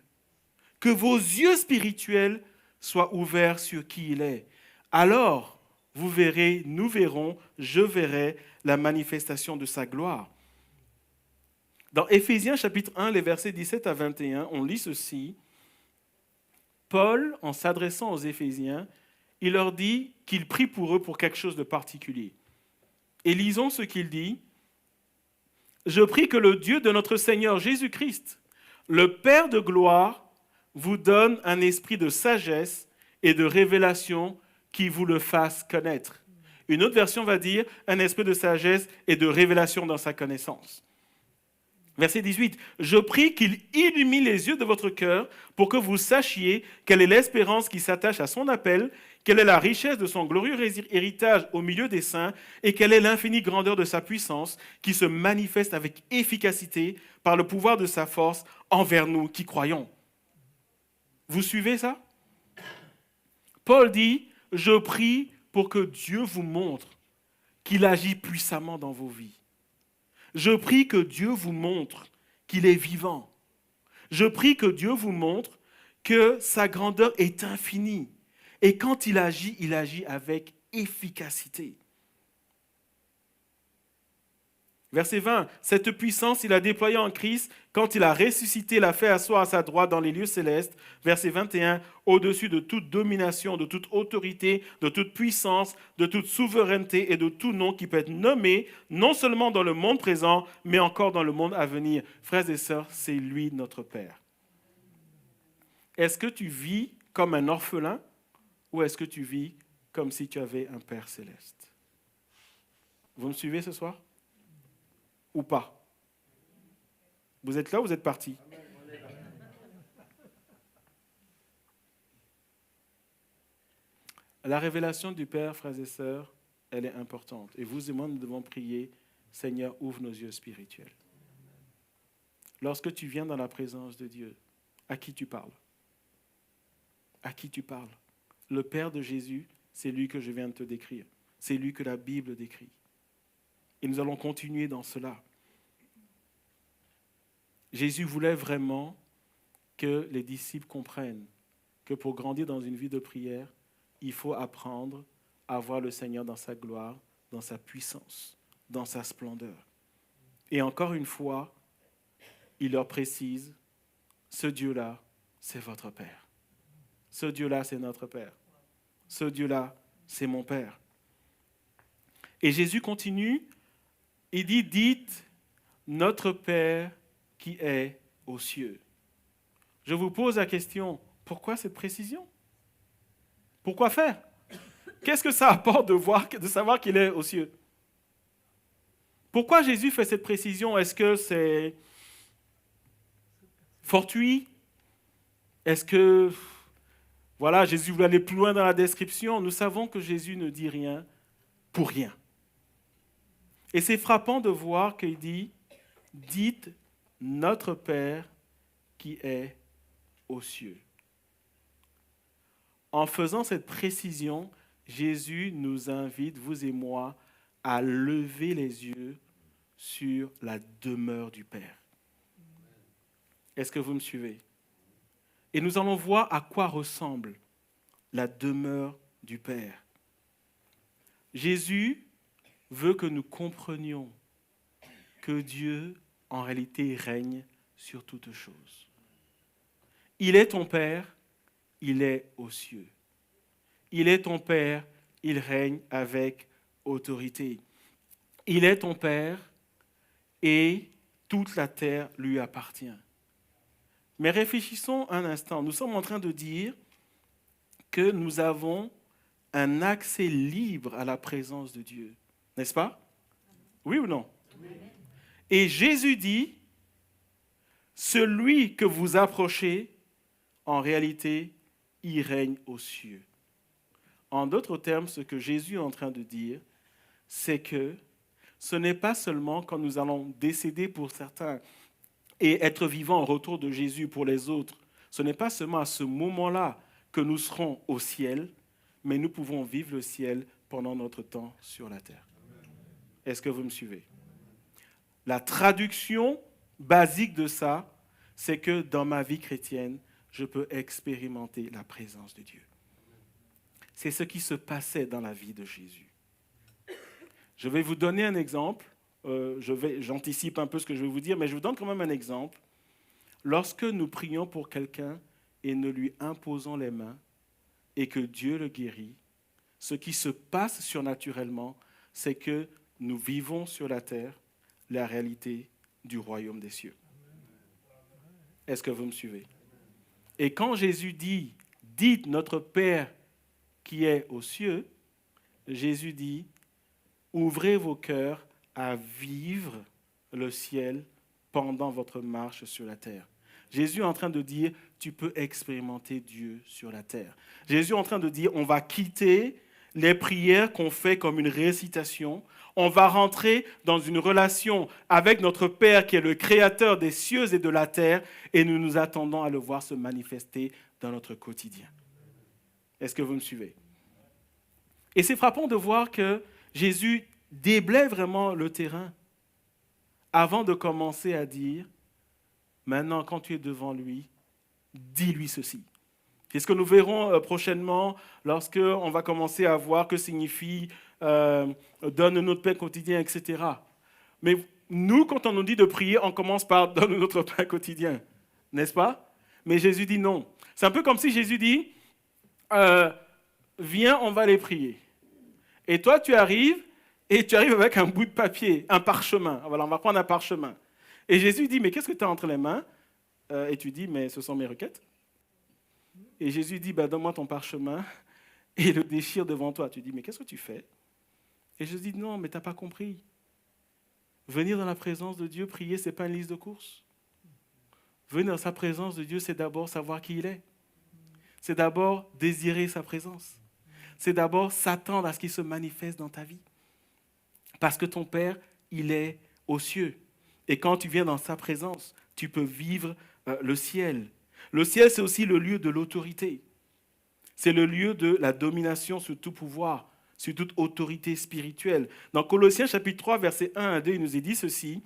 Que vos yeux spirituels soient ouverts sur qui il est. Alors, vous verrez, nous verrons, je verrai la manifestation de sa gloire. Dans Éphésiens chapitre 1, les versets 17 à 21, on lit ceci. Paul, en s'adressant aux Éphésiens, il leur dit qu'il prie pour eux pour quelque chose de particulier. Et lisons ce qu'il dit. « Je prie que le Dieu de notre Seigneur Jésus-Christ, le Père de gloire, vous donne un esprit de sagesse et de révélation qui vous le fasse connaître. » Une autre version va dire un esprit de sagesse et de révélation dans sa connaissance. Verset 18. « Je prie qu'il illumine les yeux de votre cœur pour que vous sachiez quelle est l'espérance qui s'attache à son appel, quelle est la richesse de son glorieux héritage au milieu des saints et quelle est l'infinie grandeur de sa puissance qui se manifeste avec efficacité par le pouvoir de sa force envers nous qui croyons. » Vous suivez ça? Paul dit, je prie pour que Dieu vous montre qu'il agit puissamment dans vos vies. Je prie que Dieu vous montre qu'il est vivant. Je prie que Dieu vous montre que sa grandeur est infinie. Et quand il agit avec efficacité. Verset 20, cette puissance, il a déployée en Christ quand il a ressuscité, l'a fait asseoir à sa droite dans les lieux célestes. Verset 21, au-dessus de toute domination, de toute autorité, de toute puissance, de toute souveraineté et de tout nom qui peut être nommé, non seulement dans le monde présent, mais encore dans le monde à venir. Frères et sœurs, c'est lui notre Père. Est-ce que tu vis comme un orphelin ou est-ce que tu vis comme si tu avais un Père céleste? Vous me suivez ce soir? Ou pas? Vous êtes là ou vous êtes partis? La révélation du Père, frères et sœurs, elle est importante. Et vous et moi, nous devons prier, Seigneur, ouvre nos yeux spirituels. Lorsque tu viens dans la présence de Dieu, à qui tu parles? À qui tu parles? Le Père de Jésus, c'est lui que je viens de te décrire. C'est lui que la Bible décrit. Et nous allons continuer dans cela. Jésus voulait vraiment que les disciples comprennent que pour grandir dans une vie de prière, il faut apprendre à voir le Seigneur dans sa gloire, dans sa puissance, dans sa splendeur. Et encore une fois, il leur précise, ce Dieu-là, c'est votre Père. Ce Dieu-là, c'est notre Père. Ce Dieu-là, c'est mon Père. Et Jésus continue, il dit, dites, notre Père qui est aux cieux. Je vous pose la question, pourquoi cette précision? Pourquoi faire? Qu'est-ce que ça apporte de savoir qu'il est aux cieux? Pourquoi Jésus fait cette précision? Est-ce que c'est fortuit? Est-ce que, voilà, Jésus voulait aller plus loin dans la description? Nous savons que Jésus ne dit rien pour rien. Et c'est frappant de voir qu'il dit, dites notre Père qui est aux cieux. En faisant cette précision, Jésus nous invite, vous et moi, à lever les yeux sur la demeure du Père. Est-ce que vous me suivez? Et nous allons voir à quoi ressemble la demeure du Père. Jésus veut que nous comprenions que Dieu en réalité règne sur toutes choses. Il est ton Père, il est aux cieux. Il est ton Père, il règne avec autorité. Il est ton Père et toute la terre lui appartient. Mais réfléchissons un instant. Nous sommes en train de dire que nous avons un accès libre à la présence de Dieu. N'est-ce pas? Oui ou non? Oui. Et Jésus dit, celui que vous approchez, en réalité, il règne aux cieux. En d'autres termes, ce que Jésus est en train de dire, c'est que ce n'est pas seulement quand nous allons décéder pour certains et être vivants au retour de Jésus pour les autres, ce n'est pas seulement à ce moment-là que nous serons au ciel, mais nous pouvons vivre le ciel pendant notre temps sur la terre. Est-ce que vous me suivez? La traduction basique de ça, c'est que dans ma vie chrétienne, je peux expérimenter la présence de Dieu. C'est ce qui se passait dans la vie de Jésus. Je vais vous donner un exemple. J'anticipe un peu ce que je vais vous dire, mais je vous donne quand même un exemple. Lorsque nous prions pour quelqu'un et nous lui imposons les mains et que Dieu le guérit, ce qui se passe surnaturellement, c'est que nous vivons sur la terre la réalité du royaume des cieux. Est-ce que vous me suivez? Et quand Jésus dit, dites notre Père qui est aux cieux, Jésus dit, ouvrez vos cœurs à vivre le ciel pendant votre marche sur la terre. Jésus est en train de dire, tu peux expérimenter Dieu sur la terre. Jésus est en train de dire, on va quitter les prières qu'on fait comme une récitation. On va rentrer dans une relation avec notre Père qui est le créateur des cieux et de la terre et nous nous attendons à le voir se manifester dans notre quotidien. Est-ce que vous me suivez? Et c'est frappant de voir que Jésus déblaye vraiment le terrain avant de commencer à dire, maintenant quand tu es devant lui, dis-lui ceci. C'est ce que nous verrons prochainement lorsqu'on va commencer à voir que signifie donne notre pain quotidien, etc. Mais nous, quand on nous dit de prier, on commence par donne notre pain quotidien, n'est-ce pas? Mais Jésus dit non. C'est un peu comme si Jésus dit viens, on va les prier. Et toi, tu arrives avec un bout de papier, un parchemin. Voilà, on va prendre un parchemin. Et Jésus dit, mais qu'est-ce que tu as entre les mains? Et tu dis, mais ce sont mes requêtes. Et Jésus dit, donne-moi ton parchemin et le déchire devant toi. Tu dis, mais qu'est-ce que tu fais? Et Jésus dit, non, mais tu n'as pas compris. Venir dans la présence de Dieu, prier, ce n'est pas une liste de courses. Venir dans sa présence de Dieu, c'est d'abord savoir qui il est. C'est d'abord désirer sa présence. C'est d'abord s'attendre à ce qu'il se manifeste dans ta vie. Parce que ton Père, il est aux cieux. Et quand tu viens dans sa présence, tu peux vivre le ciel. Le ciel, c'est aussi le lieu de l'autorité. C'est le lieu de la domination sur tout pouvoir, sur toute autorité spirituelle. Dans Colossiens chapitre 3, versets 1 à 2, il nous est dit ceci.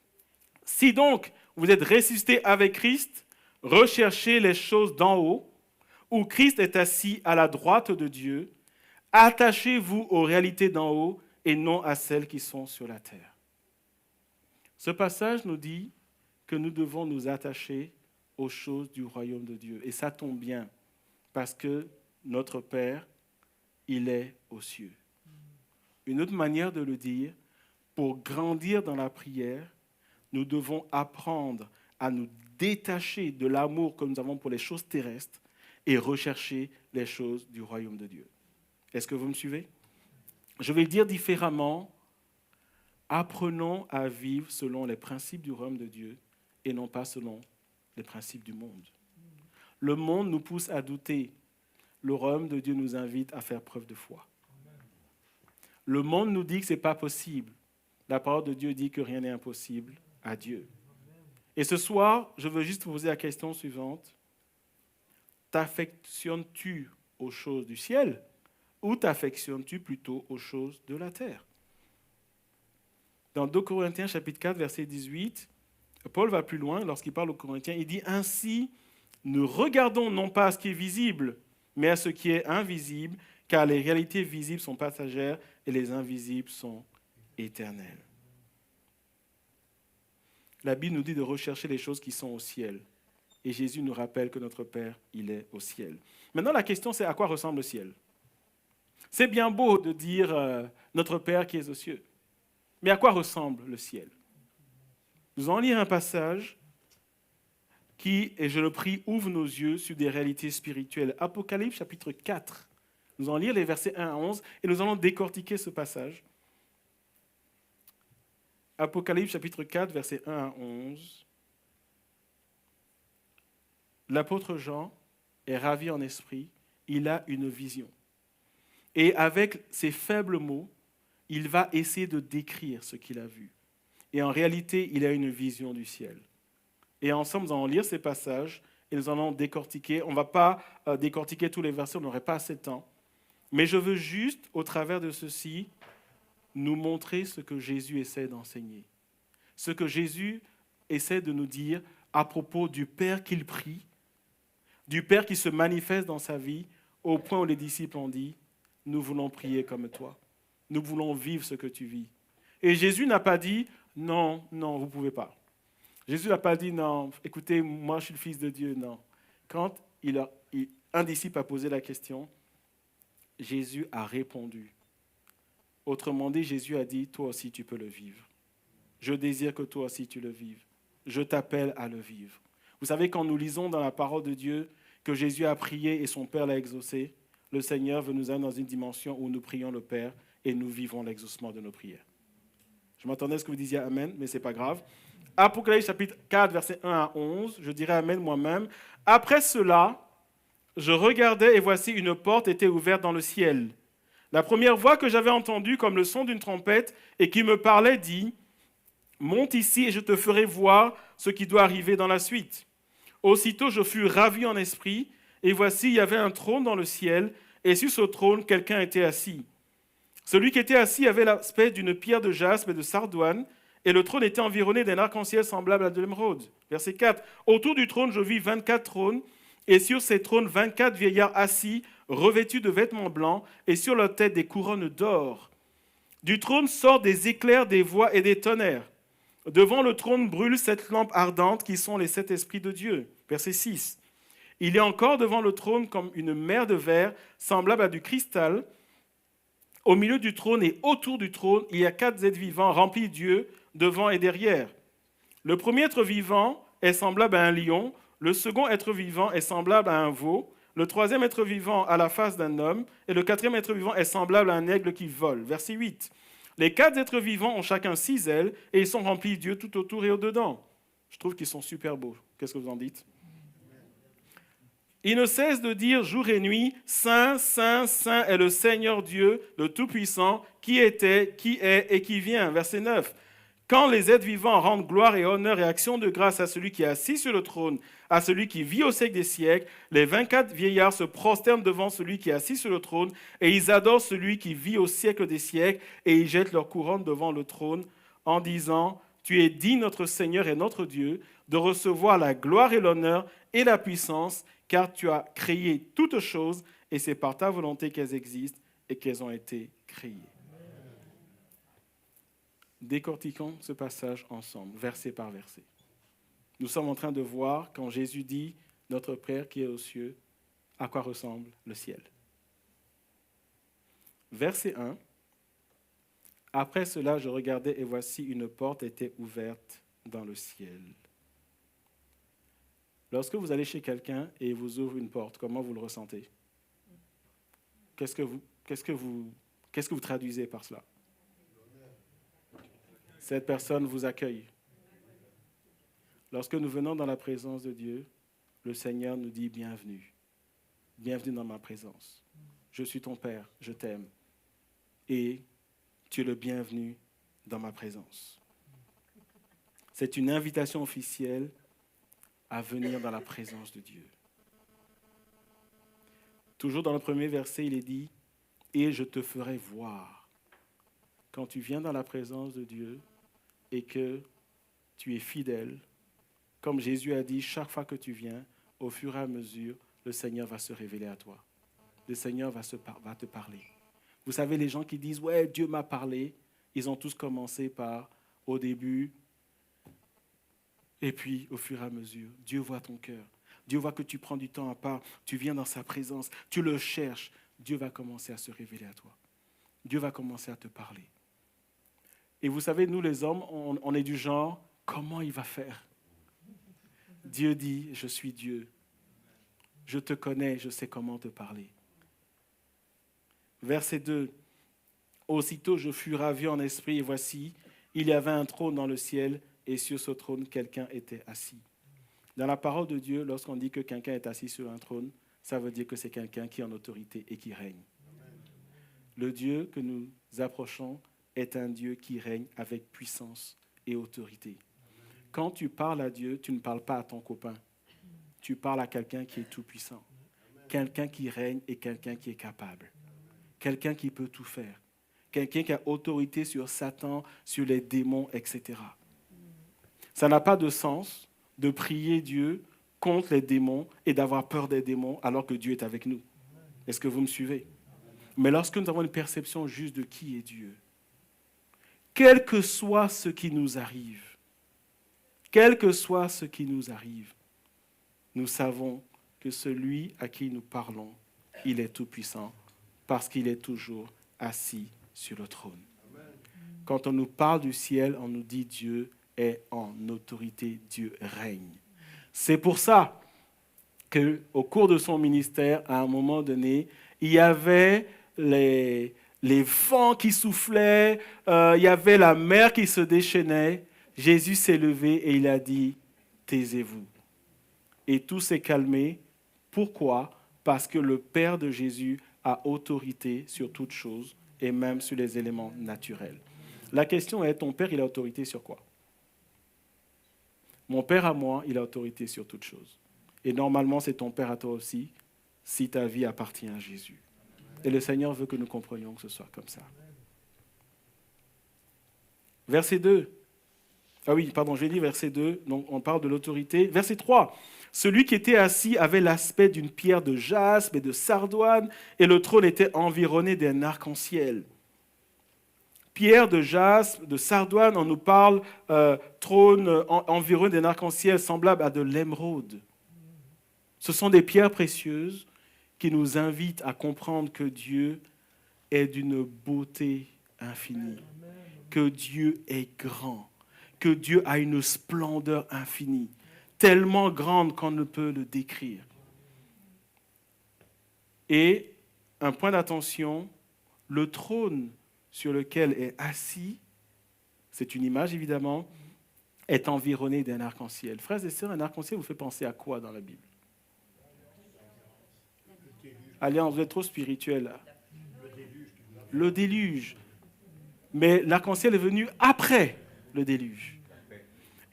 « Si donc vous êtes ressuscités avec Christ, recherchez les choses d'en haut, où Christ est assis à la droite de Dieu. Attachez-vous aux réalités d'en haut et non à celles qui sont sur la terre. » Ce passage nous dit que nous devons nous attacher aux choses du royaume de Dieu. Et ça tombe bien, parce que notre Père, il est aux cieux. Une autre manière de le dire, pour grandir dans la prière, nous devons apprendre à nous détacher de l'amour que nous avons pour les choses terrestres et rechercher les choses du royaume de Dieu. Est-ce que vous me suivez? Je vais le dire différemment. Apprenons à vivre selon les principes du royaume de Dieu et non pas selon les principes du monde. Le monde nous pousse à douter. Le royaume de Dieu nous invite à faire preuve de foi. Le monde nous dit que ce n'est pas possible. La parole de Dieu dit que rien n'est impossible à Dieu. Et ce soir, je veux juste vous poser la question suivante. T'affectionnes-tu aux choses du ciel ou t'affectionnes-tu plutôt aux choses de la terre? Dans 2 Corinthiens chapitre 4, verset 18, Paul va plus loin lorsqu'il parle aux Corinthiens. Il dit « Ainsi, nous regardons non pas à ce qui est visible, mais à ce qui est invisible, car les réalités visibles sont passagères et les invisibles sont éternelles. » La Bible nous dit de rechercher les choses qui sont au ciel. Et Jésus nous rappelle que notre Père, il est au ciel. Maintenant, la question, c'est à quoi ressemble le ciel? C'est bien beau de dire notre Père qui est aux cieux. Mais à quoi ressemble le ciel? Nous allons lire un passage qui, et je le prie, ouvre nos yeux sur des réalités spirituelles. Apocalypse chapitre 4. Nous allons lire les versets 1 à 11 et nous allons décortiquer ce passage. Apocalypse chapitre 4, versets 1 à 11. L'apôtre Jean est ravi en esprit, il a une vision. Et avec ces faibles mots, il va essayer de décrire ce qu'il a vu. Et en réalité, il a une vision du ciel. Et ensemble, nous allons lire ces passages et nous allons décortiquer. On ne va pas décortiquer tous les versets, on n'aurait pas assez de temps. Mais je veux juste, au travers de ceci, nous montrer ce que Jésus essaie d'enseigner. Ce que Jésus essaie de nous dire à propos du Père qu'il prie, du Père qui se manifeste dans sa vie, au point où les disciples ont dit, nous voulons prier comme toi. Nous voulons vivre ce que tu vis. Et Jésus n'a pas dit, non, non, vous ne pouvez pas. Jésus n'a pas dit, non, écoutez, moi je suis le Fils de Dieu, non. Quand un disciple a posé la question, Jésus a répondu. Autrement dit, Jésus a dit, toi aussi tu peux le vivre. Je désire que toi aussi tu le vives. Je t'appelle à le vivre. Vous savez, quand nous lisons dans la parole de Dieu que Jésus a prié et son Père l'a exaucé, le Seigneur veut nous amener dans une dimension où nous prions le Père et nous vivons l'exaucement de nos prières. Je m'attendais à ce que vous disiez Amen, mais ce n'est pas grave. Apocalypse chapitre 4, versets 1 à 11, je dirais Amen moi-même. Après cela, je regardais et voici une porte était ouverte dans le ciel. La première voix que j'avais entendue comme le son d'une trompette et qui me parlait dit « Monte ici et je te ferai voir ce qui doit arriver dans la suite. » Aussitôt je fus ravi en esprit et voici il y avait un trône dans le ciel et sur ce trône quelqu'un était assis. Celui qui était assis avait l'aspect d'une pierre de jaspe et de sardoine et le trône était environné d'un arc-en-ciel semblable à de l'émeraude. Verset 4. Autour du trône je vis 24 trônes et sur ces trônes 24 vieillards assis revêtus de vêtements blancs et sur leur tête des couronnes d'or. Du trône sortent des éclairs, des voix et des tonnerres. Devant le trône brûlent 7 lampes ardentes qui sont les 7 esprits de Dieu. Verset 6. Il est encore devant le trône comme une mer de verre semblable à du cristal. Au milieu du trône et autour du trône, il y a 4 êtres vivants remplis d'yeux devant et derrière. Le premier être vivant est semblable à un lion, le second être vivant est semblable à un veau, le troisième être vivant a la face d'un homme et le quatrième être vivant est semblable à un aigle qui vole. Verset 8. Les 4 êtres vivants ont chacun 6 ailes et ils sont remplis d'yeux tout autour et au-dedans. Je trouve qu'ils sont super beaux. Qu'est-ce que vous en dites? Ils ne cessent de dire jour et nuit, Saint, Saint, Saint est le Seigneur Dieu, le Tout-Puissant, qui était, qui est et qui vient. Verset 9. Quand les êtres vivants rendent gloire et honneur et action de grâce à celui qui est assis sur le trône, à celui qui vit au siècle des siècles, les 24 vieillards se prosternent devant celui qui est assis sur le trône et ils adorent celui qui vit au siècle des siècles et ils jettent leur couronne devant le trône en disant « Tu es digne, notre Seigneur et notre Dieu, de recevoir la gloire et l'honneur et la puissance, car tu as créé toutes choses et c'est par ta volonté qu'elles existent et qu'elles ont été créées. » Décortiquons ce passage ensemble, verset par verset. Nous sommes en train de voir, quand Jésus dit « Notre Père qui est aux cieux », à quoi ressemble le ciel. Verset 1. Après cela, je regardais et voici une porte était ouverte dans le ciel. Lorsque vous allez chez quelqu'un et il vous ouvre une porte, comment vous le ressentez? Qu'est-ce que vous traduisez par cela? Cette personne vous accueille. Lorsque nous venons dans la présence de Dieu, le Seigneur nous dit bienvenue. Bienvenue dans ma présence. Je suis ton Père, je t'aime. Et tu es le bienvenu dans ma présence. C'est une invitation officielle à venir dans la présence de Dieu. Toujours dans le premier verset, il est dit « Et je te ferai voir ». Quand tu viens dans la présence de Dieu et que tu es fidèle, comme Jésus a dit, chaque fois que tu viens, au fur et à mesure, le Seigneur va se révéler à toi. Le Seigneur va te parler. Vous savez, les gens qui disent « Ouais, Dieu m'a parlé », ils ont tous commencé par, au début, Et puis, au fur et à mesure, Dieu voit ton cœur. Dieu voit que tu prends du temps à part, tu viens dans sa présence, tu le cherches. Dieu va commencer à se révéler à toi. Dieu va commencer à te parler. Et vous savez, nous les hommes, on est du genre, comment il va faire? Dieu dit, je suis Dieu. Je te connais, je sais comment te parler. Verset 2. Aussitôt je fus ravi en esprit, et voici, il y avait un trône dans le ciel, et sur ce trône, quelqu'un était assis. Dans la parole de Dieu, lorsqu'on dit que quelqu'un est assis sur un trône, ça veut dire que c'est quelqu'un qui est en autorité et qui règne. Le Dieu que nous approchons est un Dieu qui règne avec puissance et autorité. Quand tu parles à Dieu, tu ne parles pas à ton copain. Tu parles à quelqu'un qui est tout-puissant. Quelqu'un qui règne et quelqu'un qui est capable. Quelqu'un qui peut tout faire. Quelqu'un qui a autorité sur Satan, sur les démons, etc. Ça n'a pas de sens de prier Dieu contre les démons et d'avoir peur des démons alors que Dieu est avec nous. Est-ce que vous me suivez? Mais lorsque nous avons une perception juste de qui est Dieu, quel que soit ce qui nous arrive, nous savons que celui à qui nous parlons, il est tout-puissant parce qu'il est toujours assis sur le trône. Quand on nous parle du ciel, on nous dit Dieu est en autorité, Dieu règne. C'est pour ça qu'au cours de son ministère, à un moment donné, il y avait les vents qui soufflaient, il y avait la mer qui se déchaînait. Jésus s'est levé et il a dit, taisez-vous. Et tout s'est calmé. Pourquoi? Parce que le Père de Jésus a autorité sur toutes choses et même sur les éléments naturels. La question est, ton Père, il a autorité sur quoi? Mon Père à moi, il a autorité sur toutes choses. Et normalement, c'est ton Père à toi aussi, si ta vie appartient à Jésus. Et le Seigneur veut que nous comprenions que ce soit comme ça. Verset 2. J'ai dit verset 2, donc on parle de l'autorité. Verset 3. Celui qui était assis avait l'aspect d'une pierre de jaspe et de sardoine, et le trône était environné d'un arc-en-ciel. Pierre de jaspe, de sardoine, on nous parle trône environné d'un arc-en-ciel semblable à de l'émeraude. Ce sont des pierres précieuses qui nous invitent à comprendre que Dieu est d'une beauté infinie, que Dieu est grand, que Dieu a une splendeur infinie, tellement grande qu'on ne peut le décrire. Et un point d'attention, le trône sur lequel est assis, c'est une image évidemment, est environné d'un arc-en-ciel. Frères et sœurs, un arc-en-ciel vous fait penser à quoi dans la Bible? Allez, vous êtes trop spirituel là. Le déluge. Mais l'arc-en-ciel est venu après le déluge.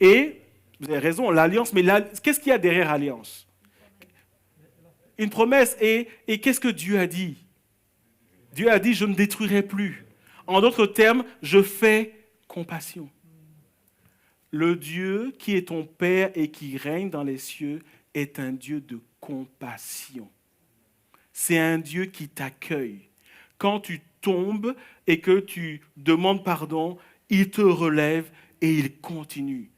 Et, vous avez raison, l'alliance, mais qu'est-ce qu'il y a derrière l'alliance? Une promesse. Et qu'est-ce que Dieu a dit? Dieu a dit, je ne détruirai plus. En d'autres termes, je fais compassion. Le Dieu qui est ton Père et qui règne dans les cieux est un Dieu de compassion. C'est un Dieu qui t'accueille. Quand tu tombes et que tu demandes pardon, il te relève et il continue.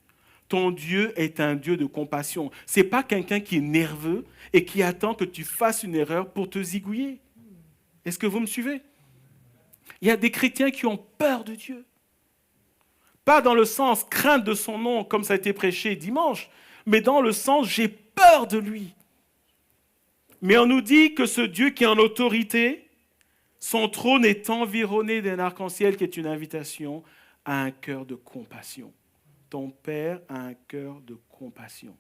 Ton Dieu est un Dieu de compassion. Ce n'est pas quelqu'un qui est nerveux et qui attend que tu fasses une erreur pour te zigouiller. Est-ce que vous me suivez? Il y a des chrétiens qui ont peur de Dieu. Pas dans le sens crainte de son nom, comme ça a été prêché dimanche, mais dans le sens j'ai peur de lui. Mais on nous dit que ce Dieu qui est en autorité, son trône est environné d'un arc-en-ciel qui est une invitation à un cœur de compassion. Ton Père a un cœur de compassion.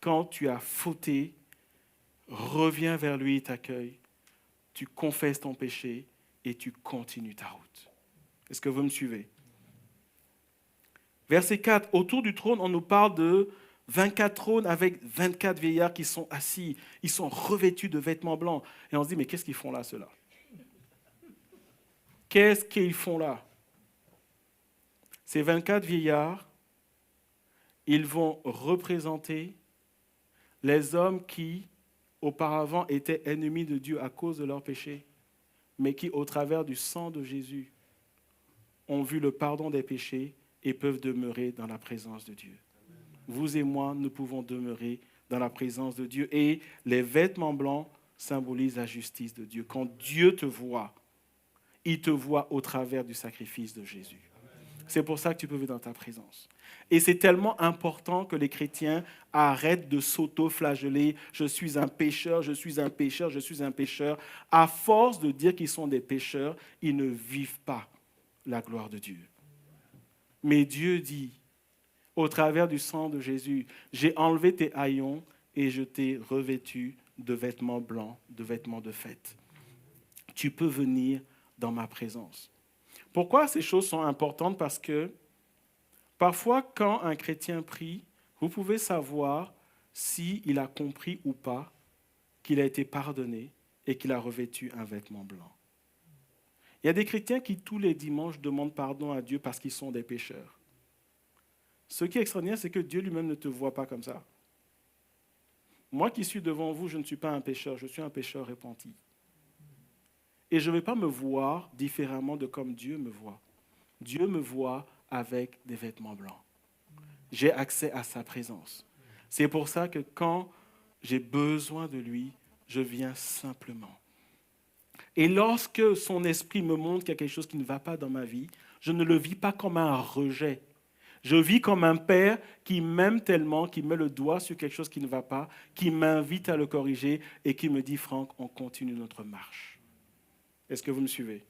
Quand tu as fauté, reviens vers lui, il t'accueille, tu confesses ton péché et tu continues ta route. Est-ce que vous me suivez? Verset 4, autour du trône, on nous parle de 24 trônes avec 24 vieillards qui sont assis. Ils sont revêtus de vêtements blancs. Et on se dit, mais qu'est-ce qu'ils font là, ceux-là? Qu'est-ce qu'ils font là? Ces 24 vieillards, ils vont représenter les hommes qui, auparavant, étaient ennemis de Dieu à cause de leurs péchés, mais qui, au travers du sang de Jésus, ont vu le pardon des péchés et peuvent demeurer dans la présence de Dieu. vous et moi, nous pouvons demeurer dans la présence de Dieu. Et les vêtements blancs symbolisent la justice de Dieu. Quand Dieu te voit, il te voit au travers du sacrifice de Jésus. C'est pour ça que tu peux vivre dans ta présence. Et c'est tellement important que les chrétiens arrêtent de s'auto-flageller. Je suis un pécheur, je suis un pécheur, je suis un pécheur. À force de dire qu'ils sont des pécheurs, ils ne vivent pas la gloire de Dieu. Mais Dieu dit, au travers du sang de Jésus, j'ai enlevé tes haillons et je t'ai revêtu de vêtements blancs, de vêtements de fête. Tu peux venir dans ma présence. Pourquoi ces choses sont importantes? Parce que parfois, quand un chrétien prie, vous pouvez savoir s'il a compris ou pas qu'il a été pardonné et qu'il a revêtu un vêtement blanc. Il y a des chrétiens qui, tous les dimanches, demandent pardon à Dieu parce qu'ils sont des pécheurs. Ce qui est extraordinaire, c'est que Dieu lui-même ne te voit pas comme ça. Moi qui suis devant vous, je ne suis pas un pécheur, je suis un pécheur repenti. Et je ne vais pas me voir différemment de comme Dieu me voit. Dieu me voit avec des vêtements blancs. J'ai accès à sa présence. C'est pour ça que quand j'ai besoin de lui, je viens simplement. Et lorsque son esprit me montre qu'il y a quelque chose qui ne va pas dans ma vie, je ne le vis pas comme un rejet. Je vis comme un père qui m'aime tellement, qui met le doigt sur quelque chose qui ne va pas, qui m'invite à le corriger et qui me dit, Franck, on continue notre marche. Est-ce que vous me suivez?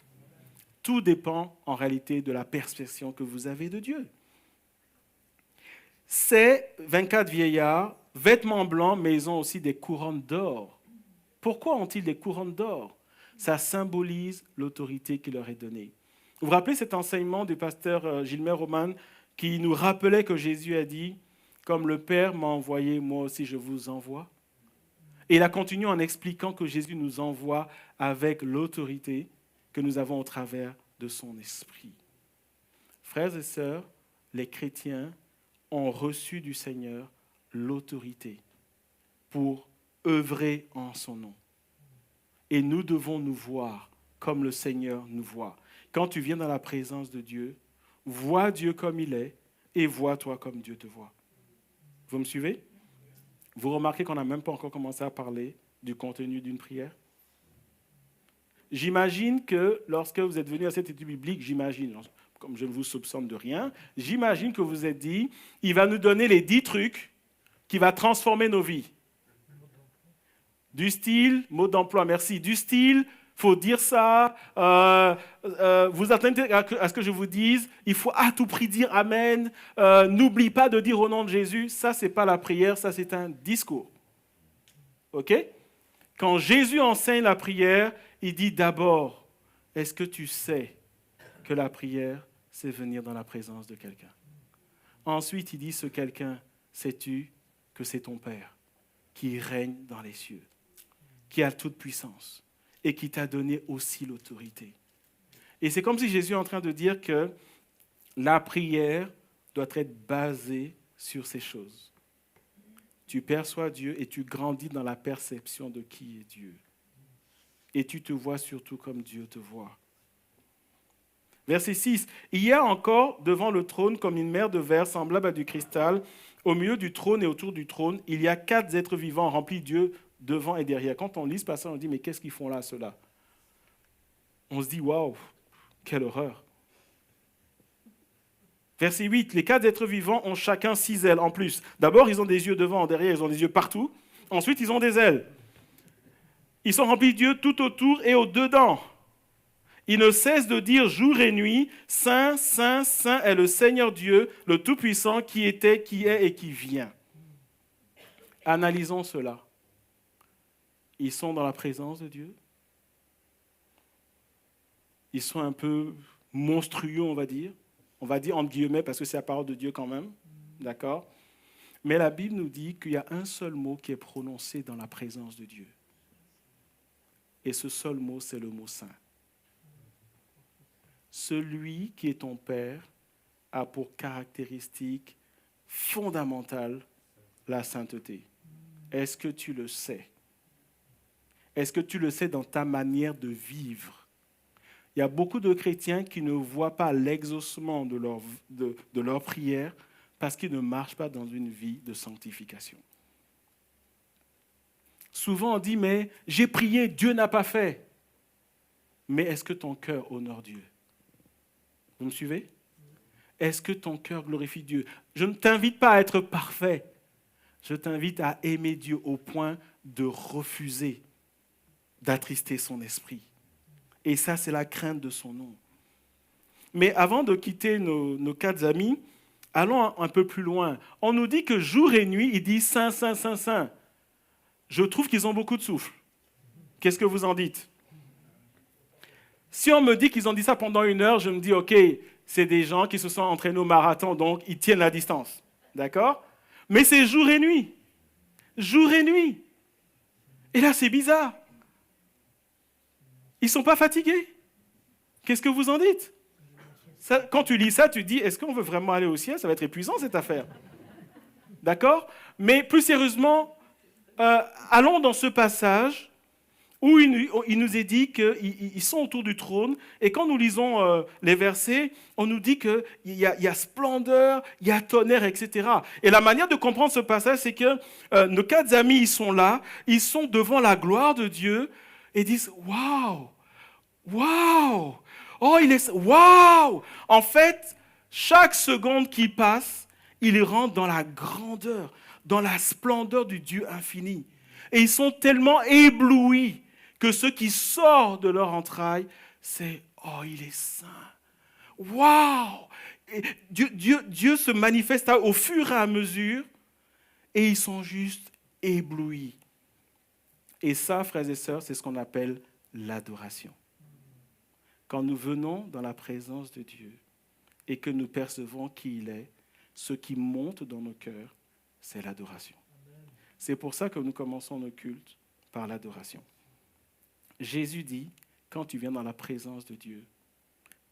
Tout dépend en réalité de la perception que vous avez de Dieu. Ces 24 vieillards, vêtements blancs, mais ils ont aussi des couronnes d'or. Pourquoi ont-ils des couronnes d'or? Ça symbolise l'autorité qui leur est donnée. Vous vous rappelez cet enseignement du pasteur Gilmer Roman qui nous rappelait que Jésus a dit « Comme le Père m'a envoyé, moi aussi je vous envoie ». Et il a continué en expliquant que Jésus nous envoie avec l'autorité que nous avons au travers de son esprit. Frères et sœurs, les chrétiens ont reçu du Seigneur l'autorité pour œuvrer en son nom. Et nous devons nous voir comme le Seigneur nous voit. Quand tu viens dans la présence de Dieu, vois Dieu comme il est et vois-toi comme Dieu te voit. Vous me suivez? Vous remarquez qu'on n'a même pas encore commencé à parler du contenu d'une prière? J'imagine que lorsque vous êtes venu à cette étude biblique, comme je ne vous soupçonne de rien, j'imagine que vous vous êtes dit, il va nous donner les 10 trucs qui vont transformer nos vies. Du style, mot d'emploi, merci, du style, il faut dire ça, vous attendez à ce que je vous dise, il faut à tout prix dire Amen, n'oublie pas de dire au nom de Jésus, ça c'est pas la prière, ça c'est un discours. Ok? Quand Jésus enseigne la prière, il dit d'abord, est-ce que tu sais que la prière, c'est venir dans la présence de quelqu'un? Ensuite, il dit, ce quelqu'un, sais-tu que c'est ton Père qui règne dans les cieux, qui a toute puissance et qui t'a donné aussi l'autorité. Et c'est comme si Jésus est en train de dire que la prière doit être basée sur ces choses. Tu perçois Dieu et tu grandis dans la perception de qui est Dieu. Et tu te vois surtout comme Dieu te voit. Verset 6. Il y a encore devant le trône comme une mer de verre semblable à du cristal. Au milieu du trône et autour du trône, il y a 4 êtres vivants remplis de Dieu devant et derrière. Quand on lit ce passage, on dit, mais qu'est-ce qu'ils font là, ceux-là? On se dit, waouh, quelle horreur. Verset 8, les 4 êtres vivants ont chacun 6 ailes en plus. D'abord, ils ont des yeux devant, derrière, ils ont des yeux partout. Ensuite, ils ont des ailes. Ils sont remplis de Dieu tout autour et au-dedans. Ils ne cessent de dire jour et nuit, Saint, Saint, Saint est le Seigneur Dieu, le Tout-Puissant, qui était, qui est et qui vient. Analysons cela. Ils sont dans la présence de Dieu. Ils sont un peu monstrueux, on va dire. On va dire entre guillemets parce que c'est la parole de Dieu quand même. D'accord? Mais la Bible nous dit qu'il y a un seul mot qui est prononcé dans la présence de Dieu. Et ce seul mot, c'est le mot saint. Celui qui est ton Père a pour caractéristique fondamentale la sainteté. Est-ce que tu le sais? Est-ce que tu le sais dans ta manière de vivre? Il y a beaucoup de chrétiens qui ne voient pas l'exaucement de leur prière Parce qu'ils ne marchent pas dans une vie de sanctification. Souvent on dit, mais j'ai prié, Dieu n'a pas fait. Mais est-ce que ton cœur honore Dieu? Vous me suivez? Est-ce que ton cœur glorifie Dieu? Je ne t'invite pas à être parfait. Je t'invite à aimer Dieu au point de refuser d'attrister son esprit. Et ça, c'est la crainte de son nom. Mais avant de quitter nos 4 amis, allons un peu plus loin. On nous dit que jour et nuit, ils disent Saint, Saint, Saint, Saint. Je trouve qu'ils ont beaucoup de souffle. Qu'est-ce que vous en dites? Si on me dit qu'ils ont dit ça pendant 1 heure, je me dis, ok, c'est des gens qui se sont entraînés au marathon, donc ils tiennent la distance. D'accord? Mais c'est jour et nuit. Jour et nuit. Et là, c'est bizarre. Ils ne sont pas fatigués. Qu'est-ce que vous en dites? Ça, quand tu lis ça, tu te dis, est-ce qu'on veut vraiment aller au ciel? Ça va être épuisant, cette affaire. D'accord? Mais plus sérieusement, allons dans ce passage où il nous est dit qu'ils sont autour du trône. Et quand nous lisons les versets, on nous dit qu'il y a splendeur, il y a tonnerre, etc. Et la manière de comprendre ce passage, c'est que nos 4 amis, ils sont là, ils sont devant la gloire de Dieu et disent « Waouh! Waouh! Oh, waouh! » En fait, chaque seconde qui passe, ils rentrent dans la grandeur, dans la splendeur du Dieu infini. Et ils sont tellement éblouis que ce qui sort de leur entraille, c'est « Oh, il est saint! Waouh! » Dieu se manifeste au fur et à mesure et ils sont juste éblouis. Et ça, frères et sœurs, c'est ce qu'on appelle l'adoration. Quand nous venons dans la présence de Dieu et que nous percevons qui il est, ce qui monte dans nos cœurs, c'est l'adoration. C'est pour ça que nous commençons nos cultes par l'adoration. Jésus dit, quand tu viens dans la présence de Dieu,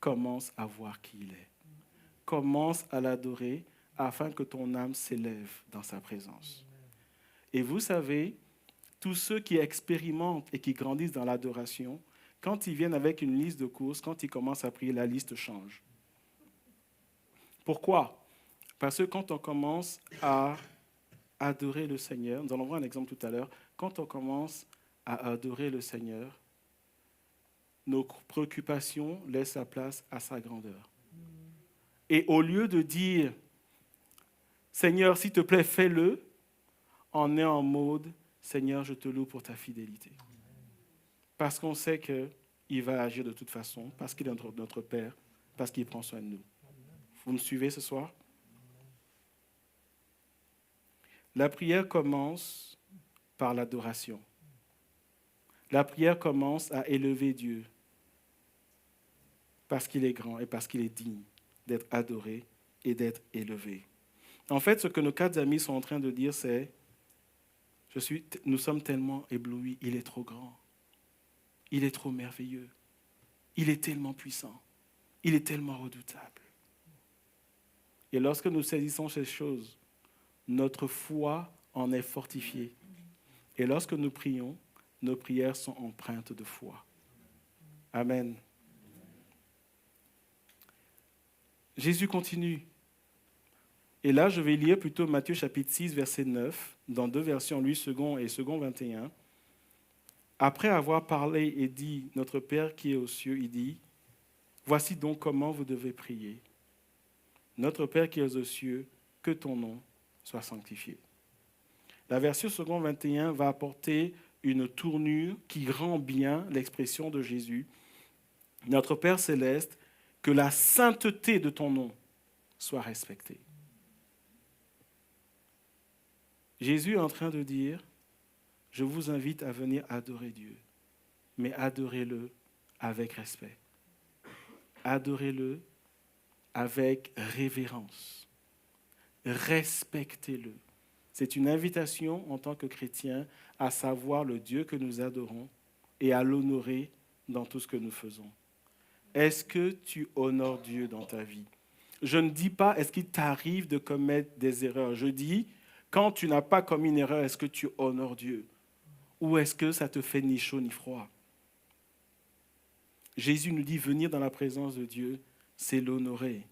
commence à voir qui il est. Commence à l'adorer afin que ton âme s'élève dans sa présence. Et vous savez, tous ceux qui expérimentent et qui grandissent dans l'adoration, quand ils viennent avec une liste de courses, quand ils commencent à prier, la liste change. Pourquoi? Parce que quand on commence à adorer le Seigneur, nous allons voir un exemple tout à l'heure, quand on commence à adorer le Seigneur, nos préoccupations laissent la place à sa grandeur. Et au lieu de dire, Seigneur, s'il te plaît, fais-le, on est en mode, Seigneur, je te loue pour ta fidélité. Parce qu'on sait qu'il va agir de toute façon, parce qu'il est notre Père, parce qu'il prend soin de nous. Vous me suivez ce soir? La prière commence par l'adoration. La prière commence à élever Dieu parce qu'il est grand et parce qu'il est digne d'être adoré et d'être élevé. En fait, ce que nos 4 amis sont en train de dire, c'est nous sommes tellement éblouis, il est trop grand, il est trop merveilleux, il est tellement puissant, il est tellement redoutable. Et lorsque nous saisissons ces choses, notre foi en est fortifiée. Et lorsque nous prions, nos prières sont empreintes de foi. Amen. Jésus continue. Et là, je vais lire plutôt Matthieu chapitre 6, verset 9, dans 2 versions, lui, second et second 21. Après avoir parlé et dit, notre Père qui est aux cieux, il dit, voici donc comment vous devez prier. Notre Père qui est aux cieux, que ton nom soit sanctifié. La version second 21 va apporter une tournure qui rend bien l'expression de Jésus. Notre Père céleste, que la sainteté de ton nom soit respectée. Jésus est en train de dire, je vous invite à venir adorer Dieu, mais adorez-le avec respect. Adorez-le avec révérence. Respectez-le. C'est une invitation en tant que chrétien à savoir le Dieu que nous adorons et à l'honorer dans tout ce que nous faisons. Est-ce que tu honores Dieu dans ta vie? Je ne dis pas est-ce qu'il t'arrive de commettre des erreurs. Je dis, quand tu n'as pas commis une erreur, est-ce que tu honores Dieu? Ou est-ce que ça te fait ni chaud ni froid? Jésus nous dit venir dans la présence de Dieu, c'est l'honorer.